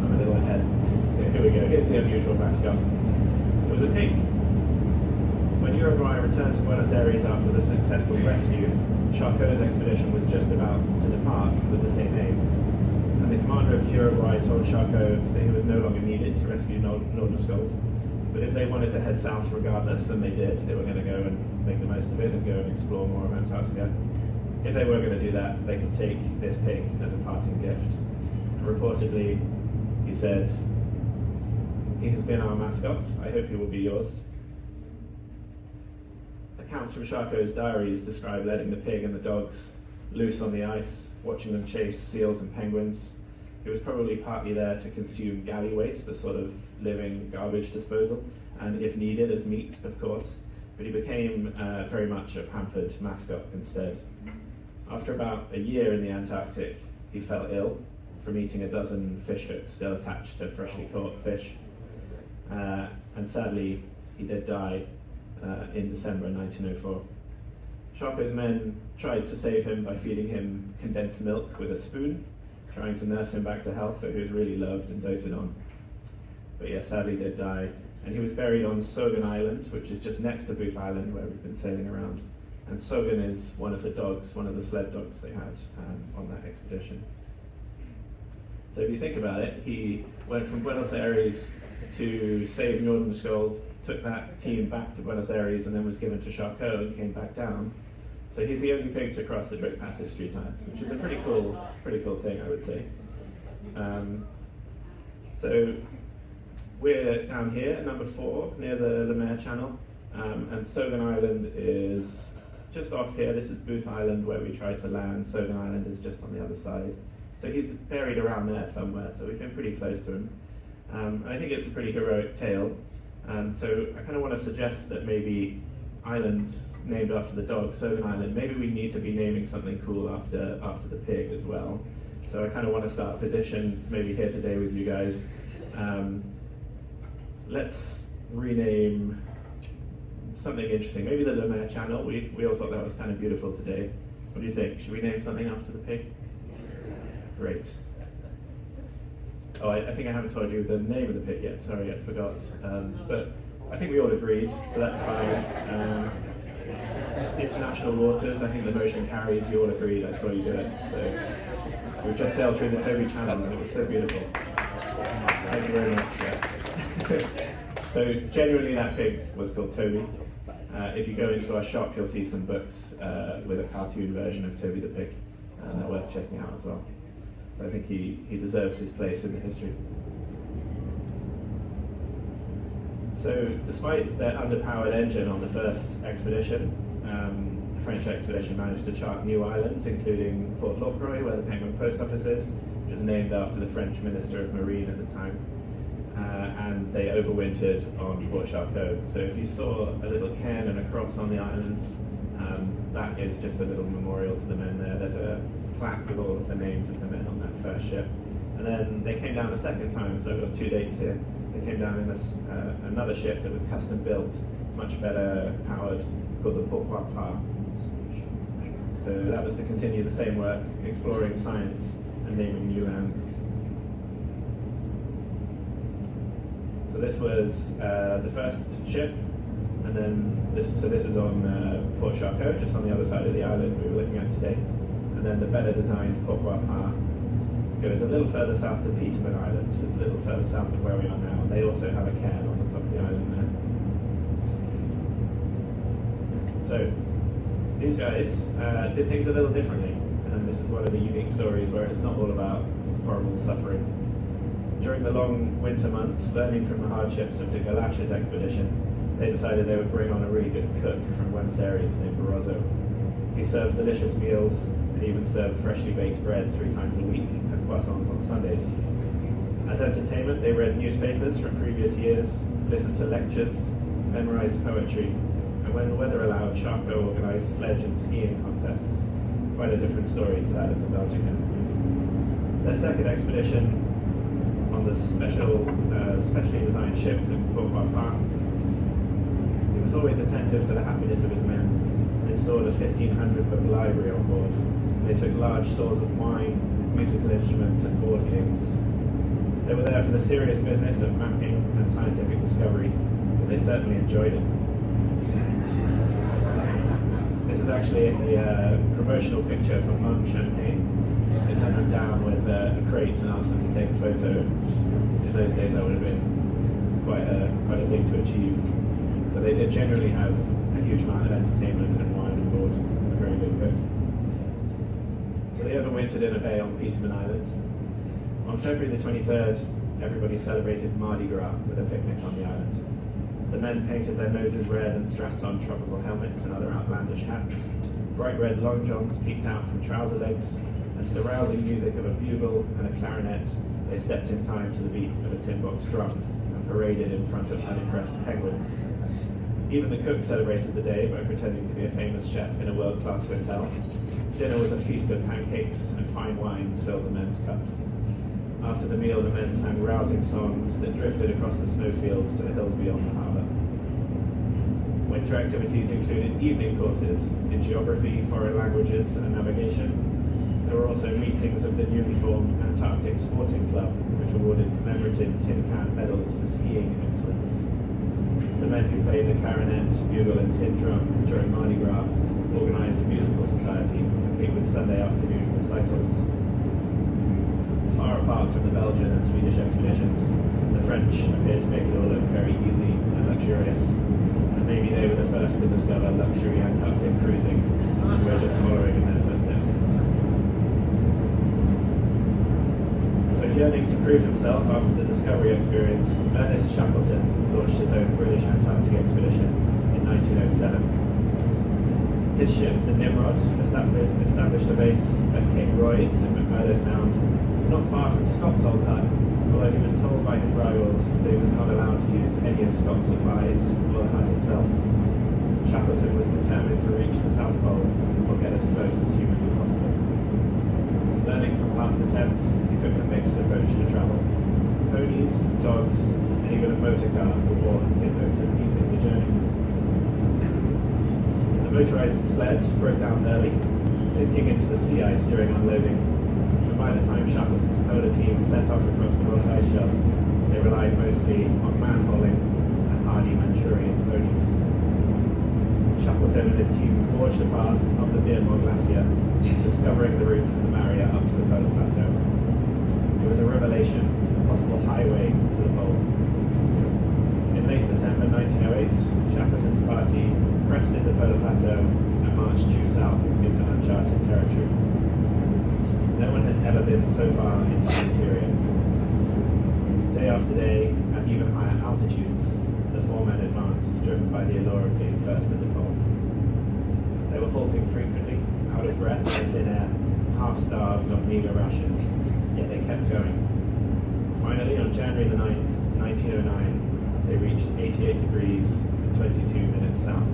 I'm a little ahead. Here we go, here's the unusual mascot. It was a pig. When Uruguay returned to Buenos Aires after the successful rescue, Charcot's expedition was just about to depart with the same name, and the commander of Uruguay told Charcot that he was no longer needed to rescue Nordenskjold, but if they wanted to head south regardless, then they did. They were going to go and make the most of it and go and explore more of Antarctica. If they were going to do that, they could take this pig as a parting gift. And reportedly, he said, "He has been our mascot. I hope he will be yours." Accounts from Charcot's diaries describe letting the pig and the dogs loose on the ice, watching them chase seals and penguins. He was probably partly there to consume galley waste, the sort of living garbage disposal, and if needed, as meat, of course. But he became very much a pampered mascot instead. After about a year in the Antarctic, he fell ill from eating a dozen fish hooks still attached to freshly caught fish. And sadly, he did die in December 1904. Charcot's men tried to save him by feeding him condensed milk with a spoon, trying to nurse him back to health, so he was really loved and doted on. But yeah, sadly did die. And he was buried on Sogan Island, which is just next to Booth Island, where we've been sailing around. And Sogan is one of the dogs, one of the sled dogs they had on that expedition. So if you think about it, he went from Buenos Aires to save Nordenskjold, took that team back to Buenos Aires, and then was given to Charcot and came back down. So he's the only pig to cross the Drake Passage 3 times, which is a pretty cool thing, I would say. So we're down here at number 4, near the Lemaire Channel, and Sogan Island is just off here. This is Booth Island, where we tried to land. Sogan Island is just on the other side. So he's buried around there somewhere, so we've been pretty close to him. I think it's a pretty heroic tale. So I kind of want to suggest that maybe island named after the dog, Sogan Island, maybe we need to be naming something cool after the pig as well. So I kind of want to start a petition, maybe here today with you guys. Let's rename something interesting. Maybe the Lemaire Channel. We all thought that was kind of beautiful today. What do you think? Should we name something after the pig? Great. Oh, I think I haven't told you the name of the pig yet. Sorry, I forgot. But I think we all agreed, so that's fine. International waters, I think the motion carries. You all agreed. I saw you do it. So we've just sailed through the Toby Channel, and it was so beautiful. Thank you very much. Yeah. So genuinely, that pig was called Toby. If you go into our shop, you'll see some books with a cartoon version of Toby the pig, and they're worth checking out as well. I think he deserves his place in the history. So despite their underpowered engine on the first expedition, the French expedition managed to chart new islands, including Port Lockroy, where the Penguin Post Office is, which is named after the French Minister of Marine at the time. And they overwintered on Port Charcot. So if you saw a little cairn and a cross on the island, that is just a little memorial to the men there. There's a plaque with all of the names of the men on that first ship. And then they came down a second time, so I've got 2 dates here. They came down in another ship that was custom built, much better powered, called the Pourquoi Pas. So that was to continue the same work, exploring science and naming new lands. So this was the first ship, and then this is on Port Charcot, just on the other side of the island we were looking at today. And then the better designed Pourquoi Pas goes a little further south to Peterman Island, just a little further south of where we are now. And they also have a cairn on the top of the island there. So these guys did things a little differently, and this is one of the unique stories where it's not all about horrible suffering. During the long winter months, learning from the hardships of the Gerlache's expedition, they decided they would bring on a really good cook from Buenos Aires named Barroso. He served delicious meals and even served freshly baked bread 3 times a week and croissants on Sundays. As entertainment, they read newspapers from previous years, listened to lectures, memorized poetry, and when the weather allowed, Charcot organized sledge and skiing contests. Quite a different story to that of the Belgica. Their second expedition on the specially designed ship, the Pourquoi Pas, he was always attentive to the happiness of his men and installed a 1,500-book library on board. They took large stores of wine, musical instruments, and board games. They were there for the serious business of mapping and scientific discovery, but they certainly enjoyed it. This is actually a promotional picture from Mont Champagne. They sent them down with a crate and asked them to take a photo. In those days, that would have been quite a thing to achieve. So but they did generally have a huge amount of entertainment and wine on board, a very good cook. So they overwintered in a bay on Peterman Island. On February the 23rd, everybody celebrated Mardi Gras with a picnic on the island. The men painted their noses red and strapped on tropical helmets and other outlandish hats. Bright red long johns peeked out from trouser legs, and to the rousing music of a bugle and a clarinet, they stepped in time to the beat of a tin box drum and paraded in front of unimpressed penguins. Even the cook celebrated the day by pretending to be a famous chef in a world-class hotel. Dinner was a feast of pancakes, and fine wines filled the men's cups. After the meal, the men sang rousing songs that drifted across the snowfields to the hills beyond the harbour. Winter activities included evening courses in geography, foreign languages, and navigation. There were also meetings of the newly formed Antarctic Sporting Club, which awarded commemorative tin can medals for skiing excellence. The men who played the clarinet, bugle, and tin drum during Mardi Gras organised a musical society, complete with Sunday afternoon recitals. Far apart from the Belgian and Swedish expeditions, the French appeared to make it all look very easy and luxurious, and maybe they were the first to discover luxury Antarctic cruising, and we're just following in their footsteps. So yearning to prove himself after the discovery experience, Ernest Shackleton launched his own British Antarctic expedition in 1907. His ship, the Nimrod, established a base at Cape Royds in McMurdo Sound, not far from Scott's old hut, although he was told by his rivals that he was not allowed to use any of Scott's supplies or the hut itself. Shackleton was determined to reach the South Pole or get as close as humanly possible. Learning from past attempts, he took a mixed approach to travel. Ponies, dogs, and even a motor car were all in hopes of easing the journey. The motorized sled broke down early, sinking into the sea ice during unloading. By the time Shackleton's polar team set off across the Ross Ice Shelf, they relied mostly on man-hauling and hardy Manchurian ponies. Shackleton and his team forged a path up the Beardmore Glacier, discovering the route from the Barrier up to the polar plateau. It was a revelation, a possible highway to the pole. In late December 1908, Shackleton's party crested the polar plateau and marched due south into uncharted territory. No one had ever been so far into the interior. Day after day, at even higher altitudes, the four men advanced, driven by the allure of being first at the pole. They were halting frequently, out of breath and thin air, half-starved on meager rations, yet they kept going. Finally, on January the 9th, 1909, they reached 88 degrees and 22 minutes south,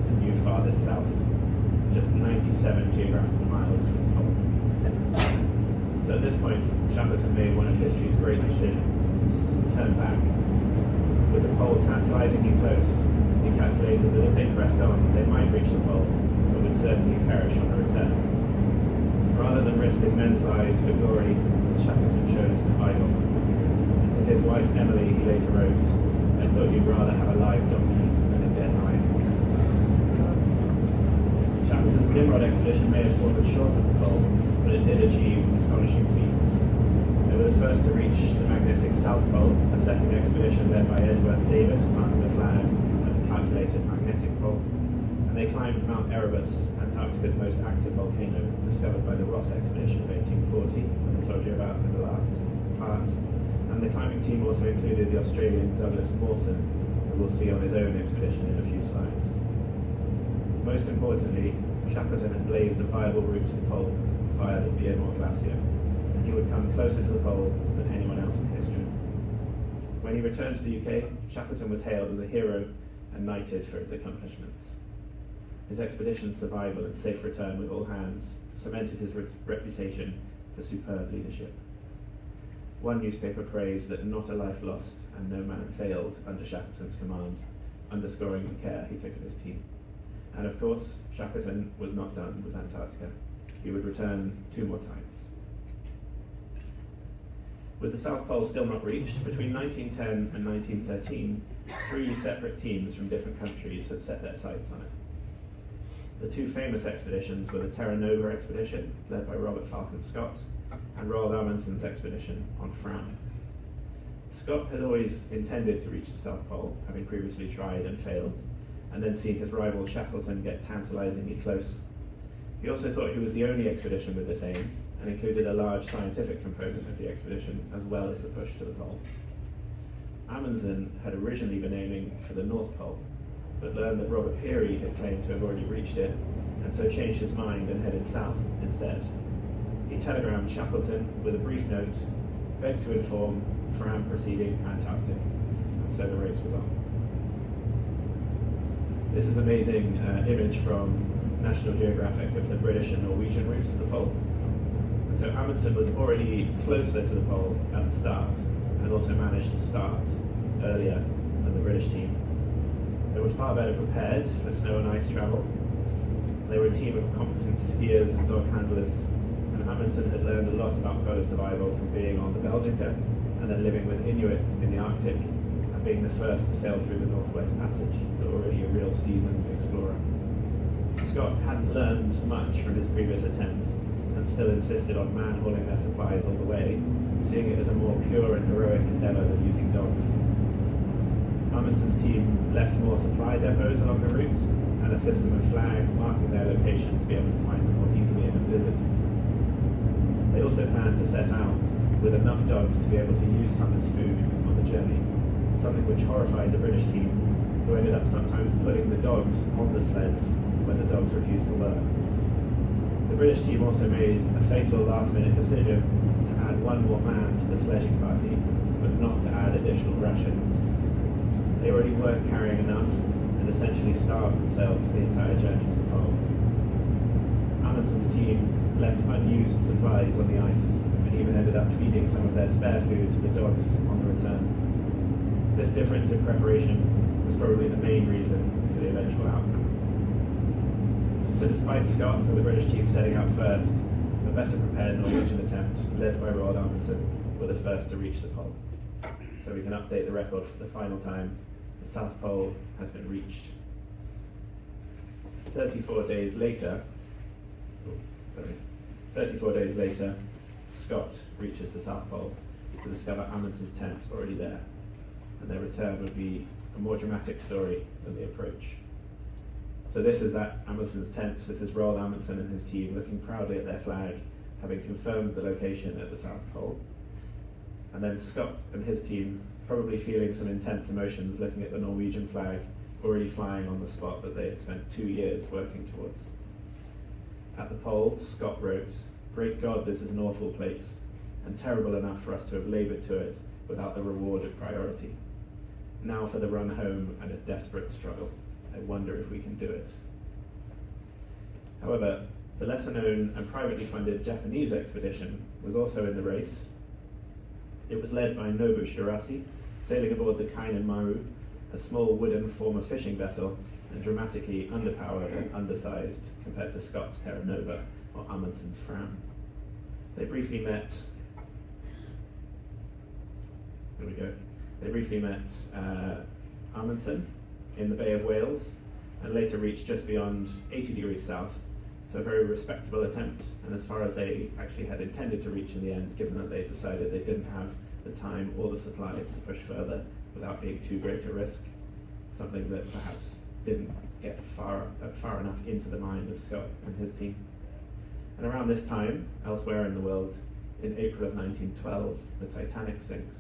the new farthest south, just 97 geographical miles from the pole. So at this point, Shackleton made one of history's great decisions: turn back. With the pole tantalizingly close, he calculated that if they pressed on, they might reach the pole, but would certainly perish on the return. Rather than risk his men's lives for glory, Shackleton chose survival. And to his wife Emily, he later wrote, "I thought you'd rather have a live donkey than a dead lion." Shackleton's Nimrod expedition may have fallen short of the pole, but it did achieve astonishing feats. They were the first to reach the magnetic South Pole. A second expedition led by Edgeworth Davis planted a flag at the calculated magnetic pole, and they climbed Mount Erebus, Antarctica's most active volcano, discovered by the Ross expedition of 1840, that I told you about in the last part. And the climbing team also included the Australian Douglas Mawson, who we'll see on his own expedition in a few slides. Most importantly, Shackleton had blazed a viable route to the pole via the Beardmore Glacier, and he would come closer to the pole than anyone else in history. When he returned to the UK, Shackleton was hailed as a hero and knighted for his accomplishments. His expedition's survival and safe return with all hands cemented his reputation for superb leadership. One newspaper praised that not a life lost and no man failed under Shackleton's command, underscoring the care he took of his team. And of course, Shackleton was not done with Antarctica. He would return 2 more times. With the South Pole still not reached, between 1910 and 1913, 3 separate teams from different countries had set their sights on it. The 2 famous expeditions were the Terra Nova expedition, led by Robert Falcon Scott, and Roald Amundsen's expedition on Fram. Scott had always intended to reach the South Pole, having previously tried and failed, and then seen his rival Shackleton get tantalizingly close. He also thought he was the only expedition with this aim, and included a large scientific component of the expedition, as well as the push to the pole. Amundsen had originally been aiming for the North Pole, but learned that Robert Peary had claimed to have already reached it, and so changed his mind and headed south instead. He telegrammed Shackleton with a brief note, begged to inform Fram proceeding Antarctic, and so the race was on. This is an amazing image from National Geographic of the British and Norwegian routes to the pole. And so Amundsen was already closer to the pole at the start, and also managed to start earlier than the British team. They were far better prepared for snow and ice travel. They were a team of competent skiers and dog handlers, and Amundsen had learned a lot about polar survival from being on the Belgica and then living with Inuits in the Arctic and being the first to sail through the Northwest Passage, so already a real seasoned explorer. Scott hadn't learned much from his previous attempt and still insisted on man-hauling their supplies all the way, seeing it as a more pure and heroic endeavour than using dogs. Amundsen's team left more supply depots along the route and a system of flags marking their location to be able to find them more easily in a blizzard. They also planned to set out with enough dogs to be able to use some as food on the journey, something which horrified the British team, who ended up sometimes putting the dogs on the sleds when the dogs refused to work. The British team also made a fatal last-minute decision to add one more man to the sledging party, but not to add additional rations. They already weren't carrying enough and essentially starved themselves for the entire journey to the pole. Amundsen's team left unused supplies on the ice and even ended up feeding some of their spare food to the dogs on the return. This difference in preparation was probably the main reason for the eventual outcome. So despite Scott and the British team setting out first, the better prepared Norwegian attempt, led by Roald Amundsen, were the first to reach the pole. So we can update the record for the final time. The South Pole has been reached. 34 days later, Scott reaches the South Pole to discover Amundsen's tent already there, and their return would be a more dramatic story than the approach. So this is that Amundsen's tent. This is Roald Amundsen and his team looking proudly at their flag, having confirmed the location at the South Pole. And then Scott and his team probably feeling some intense emotions looking at the Norwegian flag already flying on the spot that they had spent 2 years working towards. At the pole, Scott wrote, "Great God, this is an awful place, and terrible enough for us to have laboured to it without the reward of priority. Now for the run home and a desperate struggle. I wonder if we can do it." However, the lesser known and privately funded Japanese expedition was also in the race. It was led by Nobu Shirase, sailing aboard the Kainen Maru, a small wooden former fishing vessel, and dramatically underpowered and undersized compared to Scott's Terra Nova or Amundsen's Fram. They briefly met Amundsen in the Bay of Whales, and later reached just beyond 80 degrees south, so a very respectable attempt, and as far as they actually had intended to reach in the end, given that they decided they didn't have the time or the supplies to push further without being too great a risk, something that perhaps didn't get far enough into the mind of Scott and his team. And around this time, elsewhere in the world, in April of 1912, the Titanic sinks,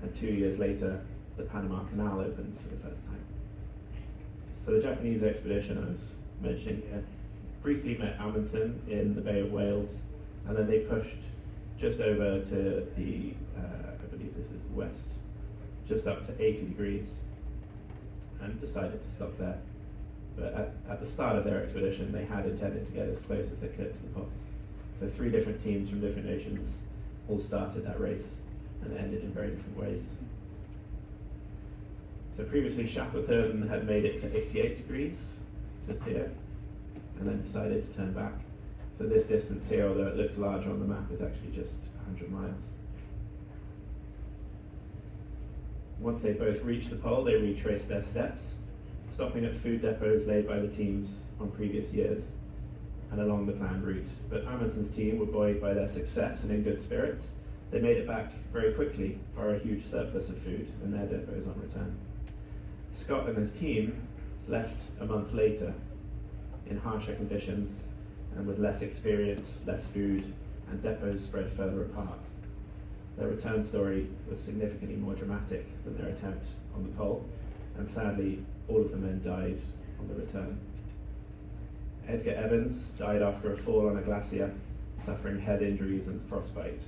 and 2 years later, the Panama Canal opens for the first time. So the Japanese expedition I was mentioning here briefly met Amundsen in the Bay of Whales, and then they pushed just over to the, I believe this is west, just up to 80 degrees, and decided to stop there. But at the start of their expedition, they had intended to get as close as they could to the pole. So 3 different teams from different nations all started that race, and ended in very different ways. So previously Shackleton had made it to 88 degrees, just here, and then decided to turn back. So this distance here, although it looks larger on the map, is actually just 100 miles. Once they both reached the pole, they retraced their steps, stopping at food depots laid by the teams on previous years and along the planned route. But Amundsen's team were buoyed by their success and in good spirits, They made it back very quickly for a huge surplus of food in their depots on return. Scott and his team left a month later in harsher conditions and with less experience, less food, and depots spread further apart. Their return story was significantly more dramatic than their attempt on the pole, and sadly, all of the men died on the return. Edgar Evans died after a fall on a glacier, suffering head injuries and frostbite.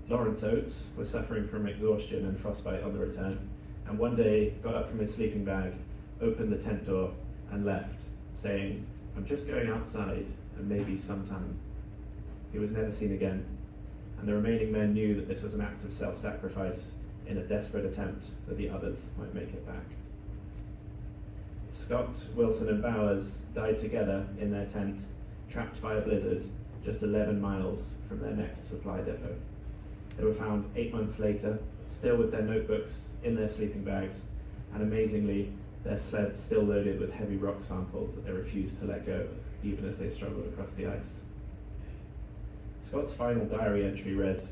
Lawrence Oates was suffering from exhaustion and frostbite on the return, and one day got up from his sleeping bag, opened the tent door, and left, saying, "I'm just going outside, and maybe sometime." He was never seen again, and the remaining men knew that this was an act of self-sacrifice in a desperate attempt that the others might make it back. Scott, Wilson, and Bowers died together in their tent, trapped by a blizzard, just 11 miles from their next supply depot. They were found 8 months later, still with their notebooks in their sleeping bags, and amazingly, their sleds still loaded with heavy rock samples that they refused to let go, even as they struggled across the ice. Scott's final diary entry read,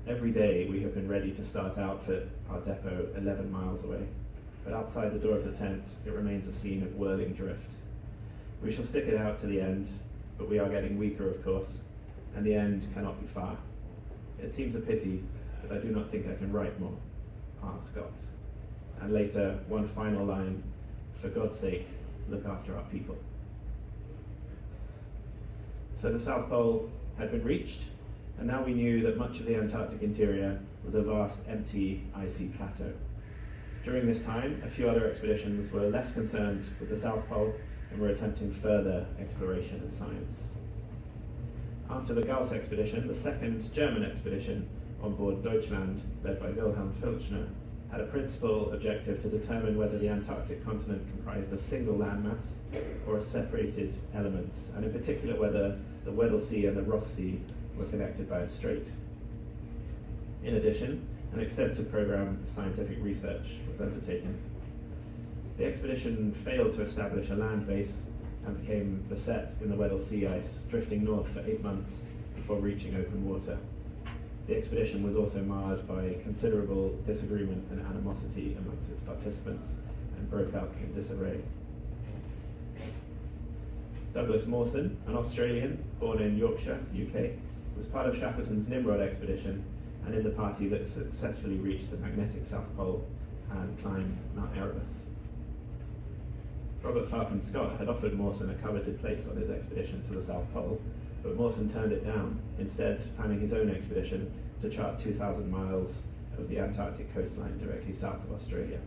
"Every day we have been ready to start out for our depot 11 miles away, but outside the door of the tent it remains a scene of whirling drift. We shall stick it out to the end, but we are getting weaker of course, and the end cannot be far. It seems a pity, but I do not think I can write more. R. Scott." And later, one final line, "For God's sake, look after our people." So the South Pole had been reached, and now we knew that much of the Antarctic interior was a vast, empty, icy plateau. During this time, a few other expeditions were less concerned with the South Pole and were attempting further exploration and science. After the Gauss expedition, the second German expedition on board Deutschland, led by Wilhelm Filchner, had a principal objective to determine whether the Antarctic continent comprised a single landmass or a separated elements, and in particular whether the Weddell Sea and the Ross Sea were connected by a strait. In addition, an extensive program of scientific research was undertaken. The expedition failed to establish a land base and became beset in the Weddell Sea ice, drifting north for 8 months before reaching open water. The expedition was also marred by considerable disagreement and animosity amongst its participants and broke up in disarray. Douglas Mawson, an Australian born in Yorkshire, UK, was part of Shackleton's Nimrod expedition and in the party that successfully reached the magnetic South Pole and climbed Mount Erebus. Robert Falcon Scott had offered Mawson a coveted place on his expedition to the South Pole, but Mawson turned it down, instead planning his own expedition to chart 2,000 miles of the Antarctic coastline directly south of Australia.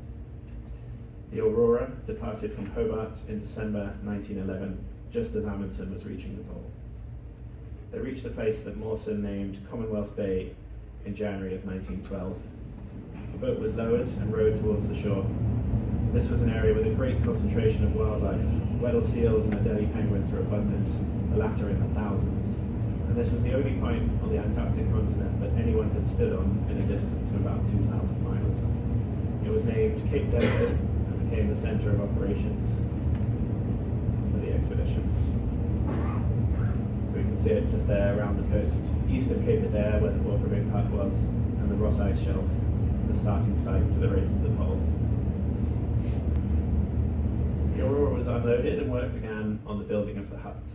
The Aurora departed from Hobart in December 1911, just as Amundsen was reaching the pole. They reached a place that Mawson named Commonwealth Bay in January of 1912. The boat was lowered and rowed towards the shore. This was an area with a great concentration of wildlife. Weddell seals and Adelie penguins were abundant, the latter in the thousands. And this was the only point on the Antarctic continent that anyone had stood on in a distance of about 2,000 miles. It was named Cape Denison and became the center of operations for the expedition. So we can see it just there around the coast, east of Cape Adare, where the Walker Ring Hut was, and the Ross Ice Shelf, the starting site for the race to the pole. The Aurora was unloaded and work began on the building of the huts.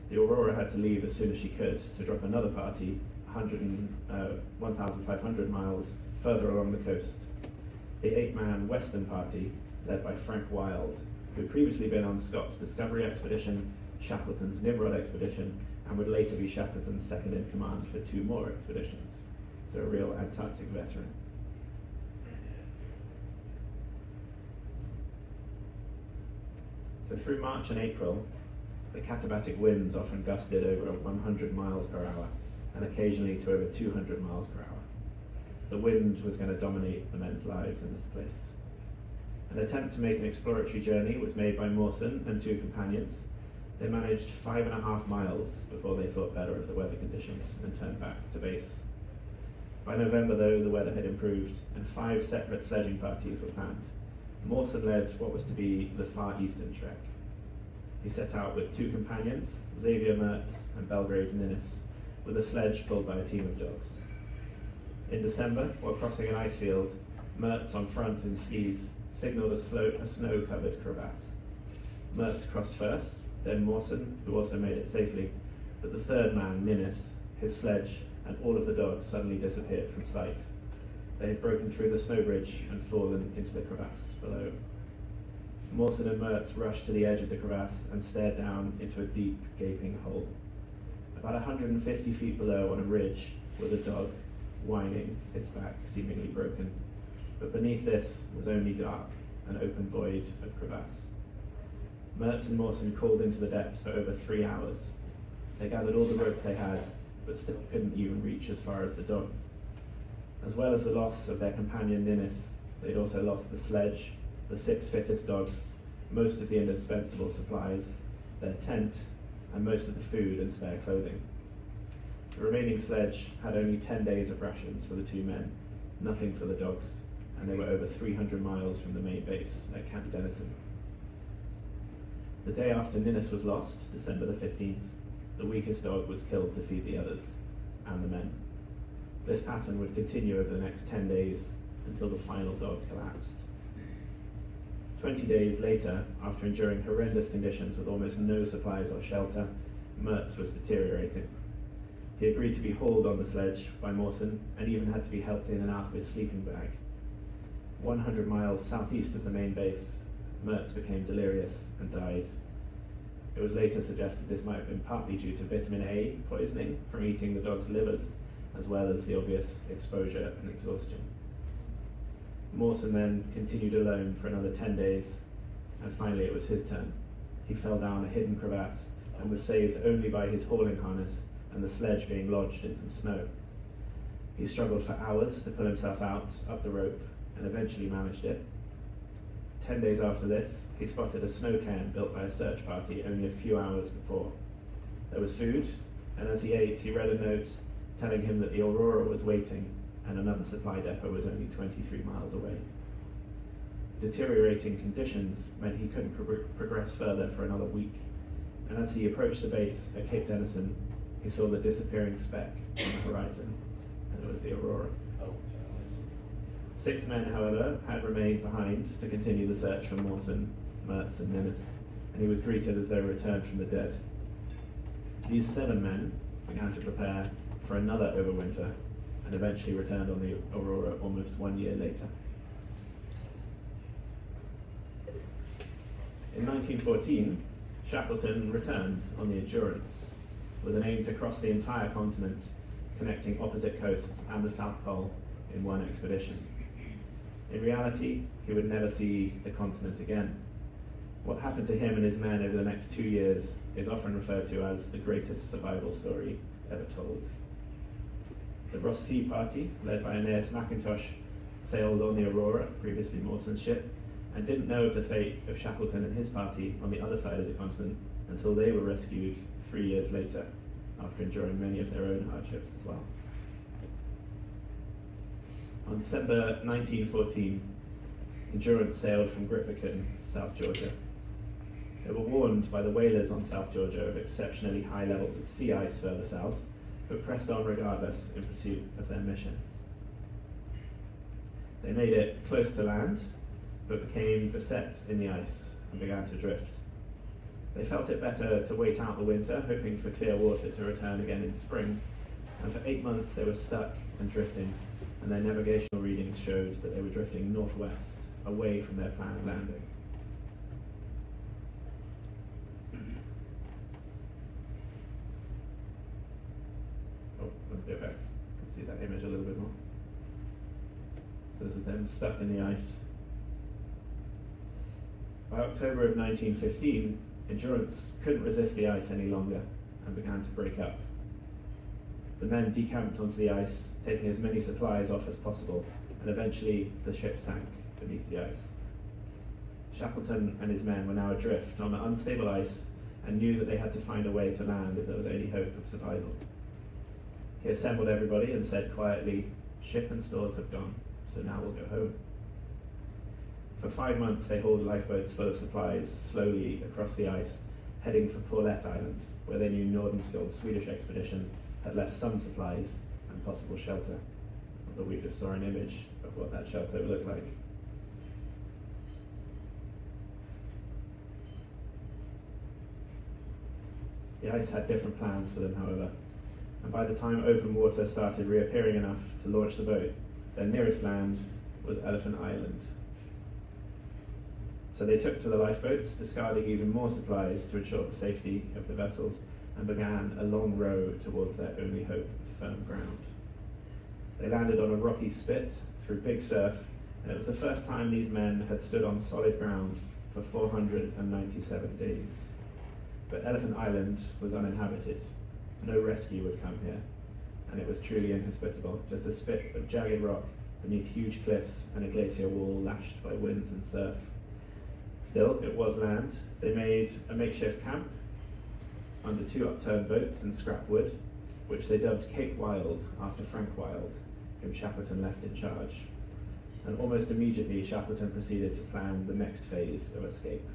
The Aurora had to leave as soon as she could to drop another party 1,500 miles further along the coast. The 8-man Western Party, led by Frank Wild, who had previously been on Scott's Discovery expedition, Shackleton's Nimrod expedition, and would later be Shackleton's second in command for 2 more expeditions. So a real Antarctic veteran. So through March and April, the katabatic winds often gusted over 100 miles per hour, and occasionally to over 200 miles per hour. The wind was going to dominate the men's lives in this place. An attempt to make an exploratory journey was made by Mawson and 2 companions. They managed 5.5 miles before they thought better of the weather conditions and turned back to base. By November, though, the weather had improved, and 5 separate sledging parties were planned. Mawson led what was to be the Far Eastern Trek. He set out with 2 companions, Xavier Mertz and Belgrave Ninnis, with a sledge pulled by a team of dogs. In December, while crossing an ice field, Mertz on front in skis signalled a snow-covered crevasse. Mertz crossed first, then Mawson, who also made it safely, but the third man, Ninnis, his sledge, and all of the dogs suddenly disappeared from sight. They had broken through the snow bridge and fallen into the crevasse below. Mawson and Mertz rushed to the edge of the crevasse and stared down into a deep, gaping hole. About 150 feet below on a ridge was a dog, whining, its back seemingly broken. But beneath this was only dark, an open void of crevasse. Mertz and Mawson crawled into the depths for over 3 hours. They gathered all the rope they had, but still couldn't even reach as far as the dog. As well as the loss of their companion Ninnis, they'd also lost the sledge, the 6 fittest dogs, most of the indispensable supplies, their tent, and most of the food and spare clothing. The remaining sledge had only 10 days of rations for the 2 men, nothing for the dogs, and they were over 300 miles from the main base at Camp Denison. The day after Ninnis was lost, December the 15th, the weakest dog was killed to feed the others, and the men. This pattern would continue over the next 10 days until the final dog collapsed. 20 days later, after enduring horrendous conditions with almost no supplies or shelter, Mertz was deteriorating. He agreed to be hauled on the sledge by Mawson and even had to be helped in and out of his sleeping bag. 100 miles southeast of the main base, Mertz became delirious and died. It was later suggested this might have been partly due to vitamin A poisoning from eating the dog's livers, as well as the obvious exposure and exhaustion. Mawson then continued alone for another 10 days, and finally it was his turn. He fell down a hidden crevasse and was saved only by his hauling harness and the sledge being lodged in some snow. He struggled for hours to pull himself out up the rope and eventually managed it. 10 days after this, he spotted a snow cairn built by a search party only a few hours before. There was food, and as he ate, he read a note telling him that the Aurora was waiting and another supply depot was only 23 miles away. Deteriorating conditions meant he couldn't progress further for another week, and as he approached the base at Cape Denison, he saw the disappearing speck on the horizon, and it was the Aurora. 6 men, however, had remained behind to continue the search for Mawson, Mertz, and Ninnis, and he was greeted as they returned from the dead. These 7 men began to prepare for another overwinter, and eventually returned on the Aurora almost 1 year later. In 1914, Shackleton returned on the Endurance, with an aim to cross the entire continent, connecting opposite coasts and the South Pole in one expedition. In reality, he would never see the continent again. What happened to him and his men over the next 2 years is often referred to as the greatest survival story ever told. The Ross Sea Party, led by Aeneas Mackintosh, sailed on the Aurora, previously Mawson's ship, and didn't know of the fate of Shackleton and his party on the other side of the continent until they were rescued 3 years later, after enduring many of their own hardships as well. On December 1914, Endurance sailed from Grytviken, South Georgia. They were warned by the whalers on South Georgia of exceptionally high levels of sea ice further south, but pressed on regardless in pursuit of their mission. They made it close to land, but became beset in the ice and began to drift. They felt it better to wait out the winter, hoping for clear water to return again in spring, and for 8 months they were stuck and drifting, and their navigational readings showed that they were drifting northwest, away from their planned landing. Let's go back and see that image a little bit more. So this is them stuck in the ice. By October of 1915, Endurance couldn't resist the ice any longer and began to break up. The men decamped onto the ice, taking as many supplies off as possible, and eventually the ship sank beneath the ice. Shackleton and his men were now adrift on the unstable ice and knew that they had to find a way to land if there was any hope of survival. He assembled everybody and said quietly, "Ship and stores have gone, so now we'll go home." For 5 months they hauled lifeboats full of supplies slowly across the ice, heading for Paulette Island, where they knew Nordenskjold's Swedish expedition had left some supplies and possible shelter, although we just saw an image of what that shelter would look like. The ice had different plans for them, however, and by the time open water started reappearing enough to launch the boat, their nearest land was Elephant Island. So they took to the lifeboats, discarding even more supplies to ensure the safety of the vessels, and began a long row towards their only hope of firm ground. They landed on a rocky spit through big surf, and it was the first time these men had stood on solid ground for 497 days. But Elephant Island was uninhabited. No rescue would come here, and it was truly inhospitable, just a spit of jagged rock beneath huge cliffs and a glacier wall lashed by winds and surf. Still, it was land. They made a makeshift camp under 2 upturned boats and scrap wood, which they dubbed Cape Wild after Frank Wild, whom Shackleton left in charge. And almost immediately, Shackleton proceeded to plan the next phase of escape.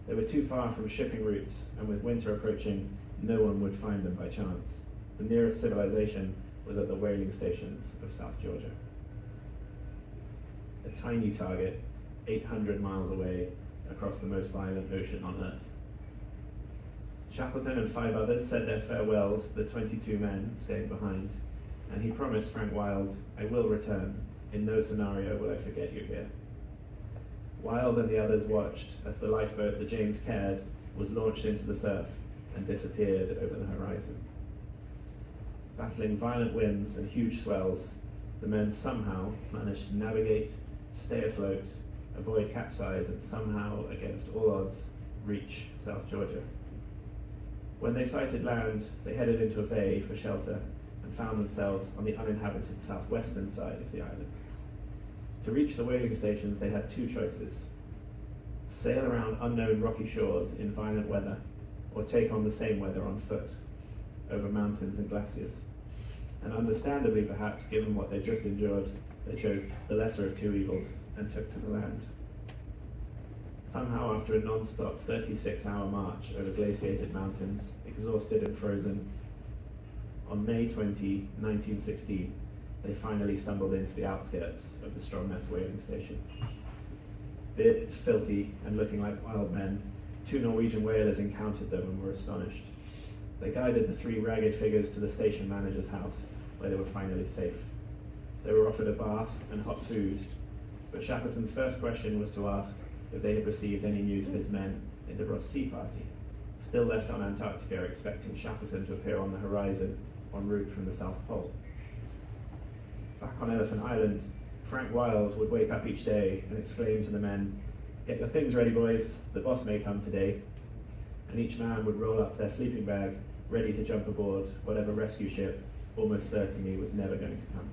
They were too far from shipping routes, and with winter approaching, no one would find them by chance. The nearest civilization was at the whaling stations of South Georgia. A tiny target, 800 miles away across the most violent ocean on Earth. Shackleton and 5 others said their farewells to the 22 men staying behind, and he promised Frank Wild, "I will return. In no scenario will I forget you here." Wild and the others watched as the lifeboat, the James Caird, was launched into the surf and disappeared over the horizon. Battling violent winds and huge swells, the men somehow managed to navigate, stay afloat, avoid capsize, and somehow, against all odds, reach South Georgia. When they sighted land, they headed into a bay for shelter and found themselves on the uninhabited southwestern side of the island. To reach the whaling stations, they had 2 choices: sail around unknown rocky shores in violent weather, or take on the same weather on foot, over mountains and glaciers. And understandably, perhaps, given what they just endured, they chose the lesser of 2 evils and took to the land. Somehow, after a non-stop 36-hour march over glaciated mountains, exhausted and frozen, on May 20, 1916, they finally stumbled into the outskirts of the Stromness whaling station. Bearded, filthy, and looking like wild men, 2 Norwegian whalers encountered them and were astonished. They guided the 3 ragged figures to the station manager's house, where they were finally safe. They were offered a bath and hot food, but Shackleton's first question was to ask if they had received any news of his men in the Ross Sea Party, still left on Antarctica, expecting Shackleton to appear on the horizon en route from the South Pole. Back on Elephant Island, Frank Wild would wake up each day and exclaim to the men, "Get your things ready, boys, the boss may come today." And each man would roll up their sleeping bag, ready to jump aboard whatever rescue ship almost certainly was never going to come.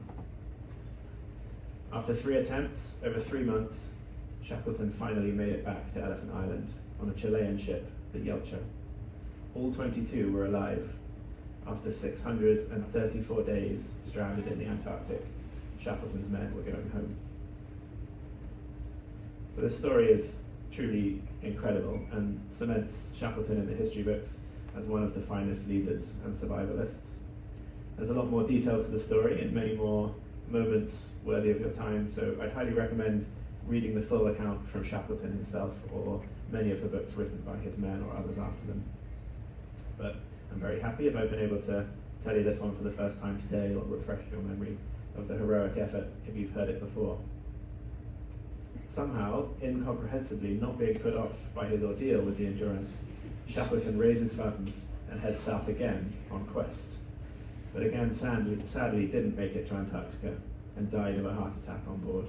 After 3 attempts, over 3 months, Shackleton finally made it back to Elephant Island on a Chilean ship, the Gerlache. All 22 were alive. After 634 days stranded in the Antarctic, Shackleton's men were going home. So this story is truly incredible and cements Shackleton in the history books as one of the finest leaders and survivalists. There's a lot more detail to the story and many more moments worthy of your time, so I'd highly recommend reading the full account from Shackleton himself or many of the books written by his men or others after them. But I'm very happy if I've been able to tell you this one for the first time today, or refresh your memory of the heroic effort if you've heard it before. Somehow, incomprehensibly not being put off by his ordeal with the Endurance, Shackleton raises funds and heads south again on quest. But again, sadly didn't make it to Antarctica and died of a heart attack on board.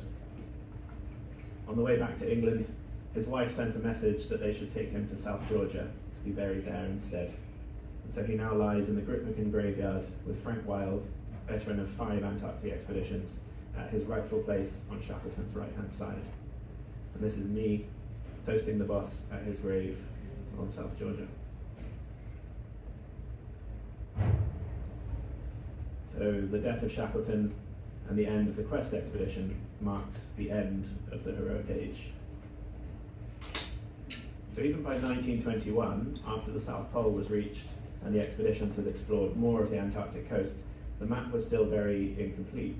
On the way back to England, his wife sent a message that they should take him to South Georgia to be buried there instead. And so he now lies in the Grytviken graveyard with Frank Wild, veteran of 5 Antarctic expeditions, at his rightful place on Shackleton's right-hand side. And this is me toasting the boss at his grave on South Georgia. So the death of Shackleton and the end of the Quest expedition marks the end of the heroic age. So even by 1921, after the South Pole was reached and the expeditions had explored more of the Antarctic coast, the map was still very incomplete.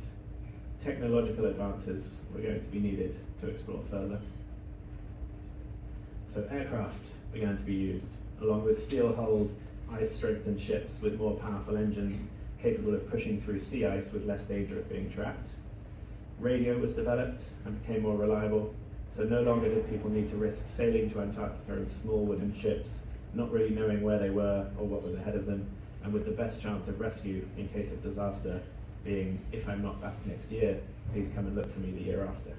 Technological advances were going to be needed to explore further. So aircraft began to be used, along with steel-hulled, ice-strengthened ships with more powerful engines capable of pushing through sea ice with less danger of being trapped. Radio was developed and became more reliable, so no longer did people need to risk sailing to Antarctica in small wooden ships, not really knowing where they were or what was ahead of them, and with the best chance of rescue in case of disaster being, if I'm not back next year, please come and look for me the year after.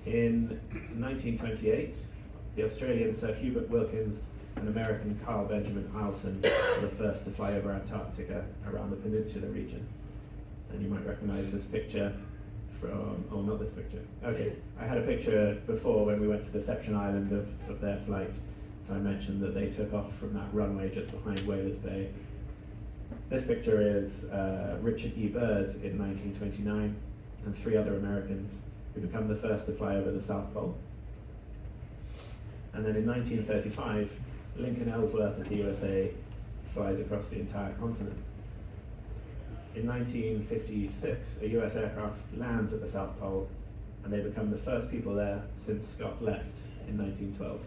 In 1928, the Australian Sir Hubert Wilkins and American Carl Benjamin Mawson were the first to fly over Antarctica around the peninsula region. And you might recognize this picture from, oh, not this picture. Okay, I had a picture before when we went to Deception Island of their flight. So I mentioned that they took off from that runway just behind Whalers Bay. This picture is Richard E. Byrd in 1929 and 3 other Americans who become the first to fly over the South Pole. And then in 1935, Lincoln Ellsworth of the USA flies across the entire continent. In 1956, a US aircraft lands at the South Pole, and they become the first people there since Scott left in 1912.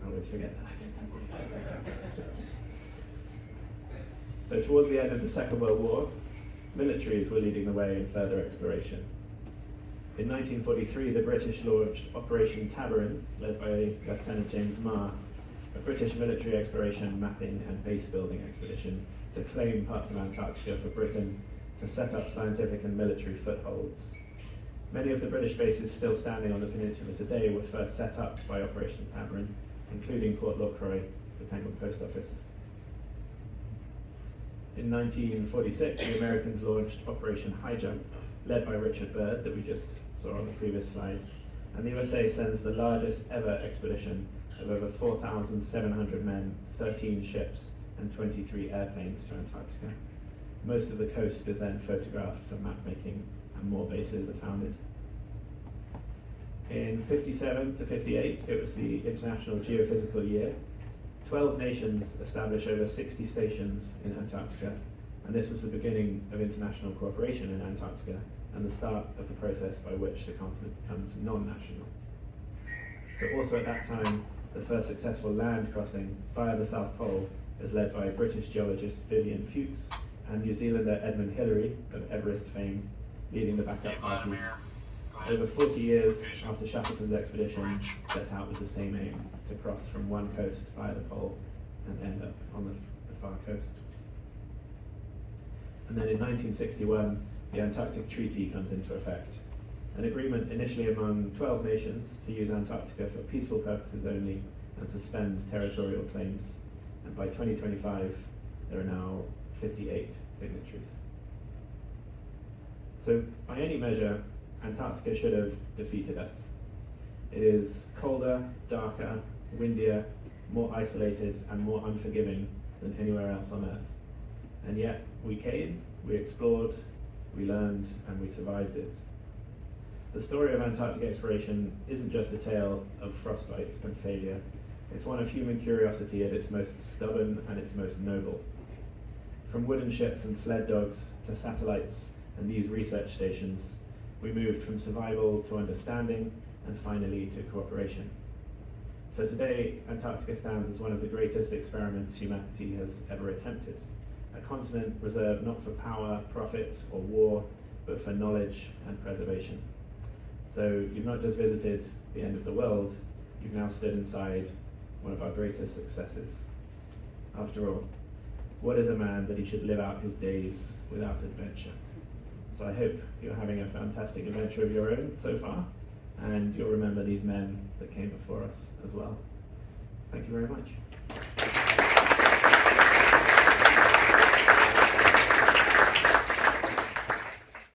I always forget that. So towards the end of the Second World War, militaries were leading the way in further exploration. In 1943, the British launched Operation Tabarin, led by Lieutenant James Marr, a British military exploration, mapping and base building expedition to claim parts of Antarctica for Britain to set up scientific and military footholds. Many of the British bases still standing on the peninsula today were first set up by Operation Tabarin, including Port Lockroy, the Penguin Post Office. In 1946, the Americans launched Operation High Jump, led by Richard Byrd, that we just saw on the previous slide, and the USA sends the largest ever expedition of over 4,700 men, 13 ships, and 23 airplanes to Antarctica. Most of the coast is then photographed for map making, and more bases are founded. In 57 to 58, it was the International Geophysical Year. 12 nations established over 60 stations in Antarctica, and this was the beginning of international cooperation in Antarctica and the start of the process by which the continent becomes non-national. So also at that time, the first successful land crossing via the South Pole is led by British geologist Vivian Fuchs and New Zealander Edmund Hillary of Everest fame leading the backup party. Over 40 years after Shackleton's expedition set out with the same aim, to cross from one coast via the pole and end up on the far coast. And then in 1961, the Antarctic Treaty comes into effect, an agreement initially among 12 nations to use Antarctica for peaceful purposes only and suspend territorial claims. And by 2025, there are now 58 signatories. So by any measure, Antarctica should have defeated us. It is colder, darker, windier, more isolated, and more unforgiving than anywhere else on Earth. And yet, we came, we explored, we learned, and we survived it. The story of Antarctic exploration isn't just a tale of frostbite and failure. It's one of human curiosity at its most stubborn and its most noble. From wooden ships and sled dogs to satellites and these research stations, we moved from survival to understanding and finally to cooperation. So today, Antarctica stands as one of the greatest experiments humanity has ever attempted. A continent reserved not for power, profit, or war, but for knowledge and preservation. So you've not just visited the end of the world, you've now stood inside one of our greatest successes. After all, what is a man that he should live out his days without adventure? So I hope you're having a fantastic adventure of your own so far, and you'll remember these men that came before us as well. Thank you very much.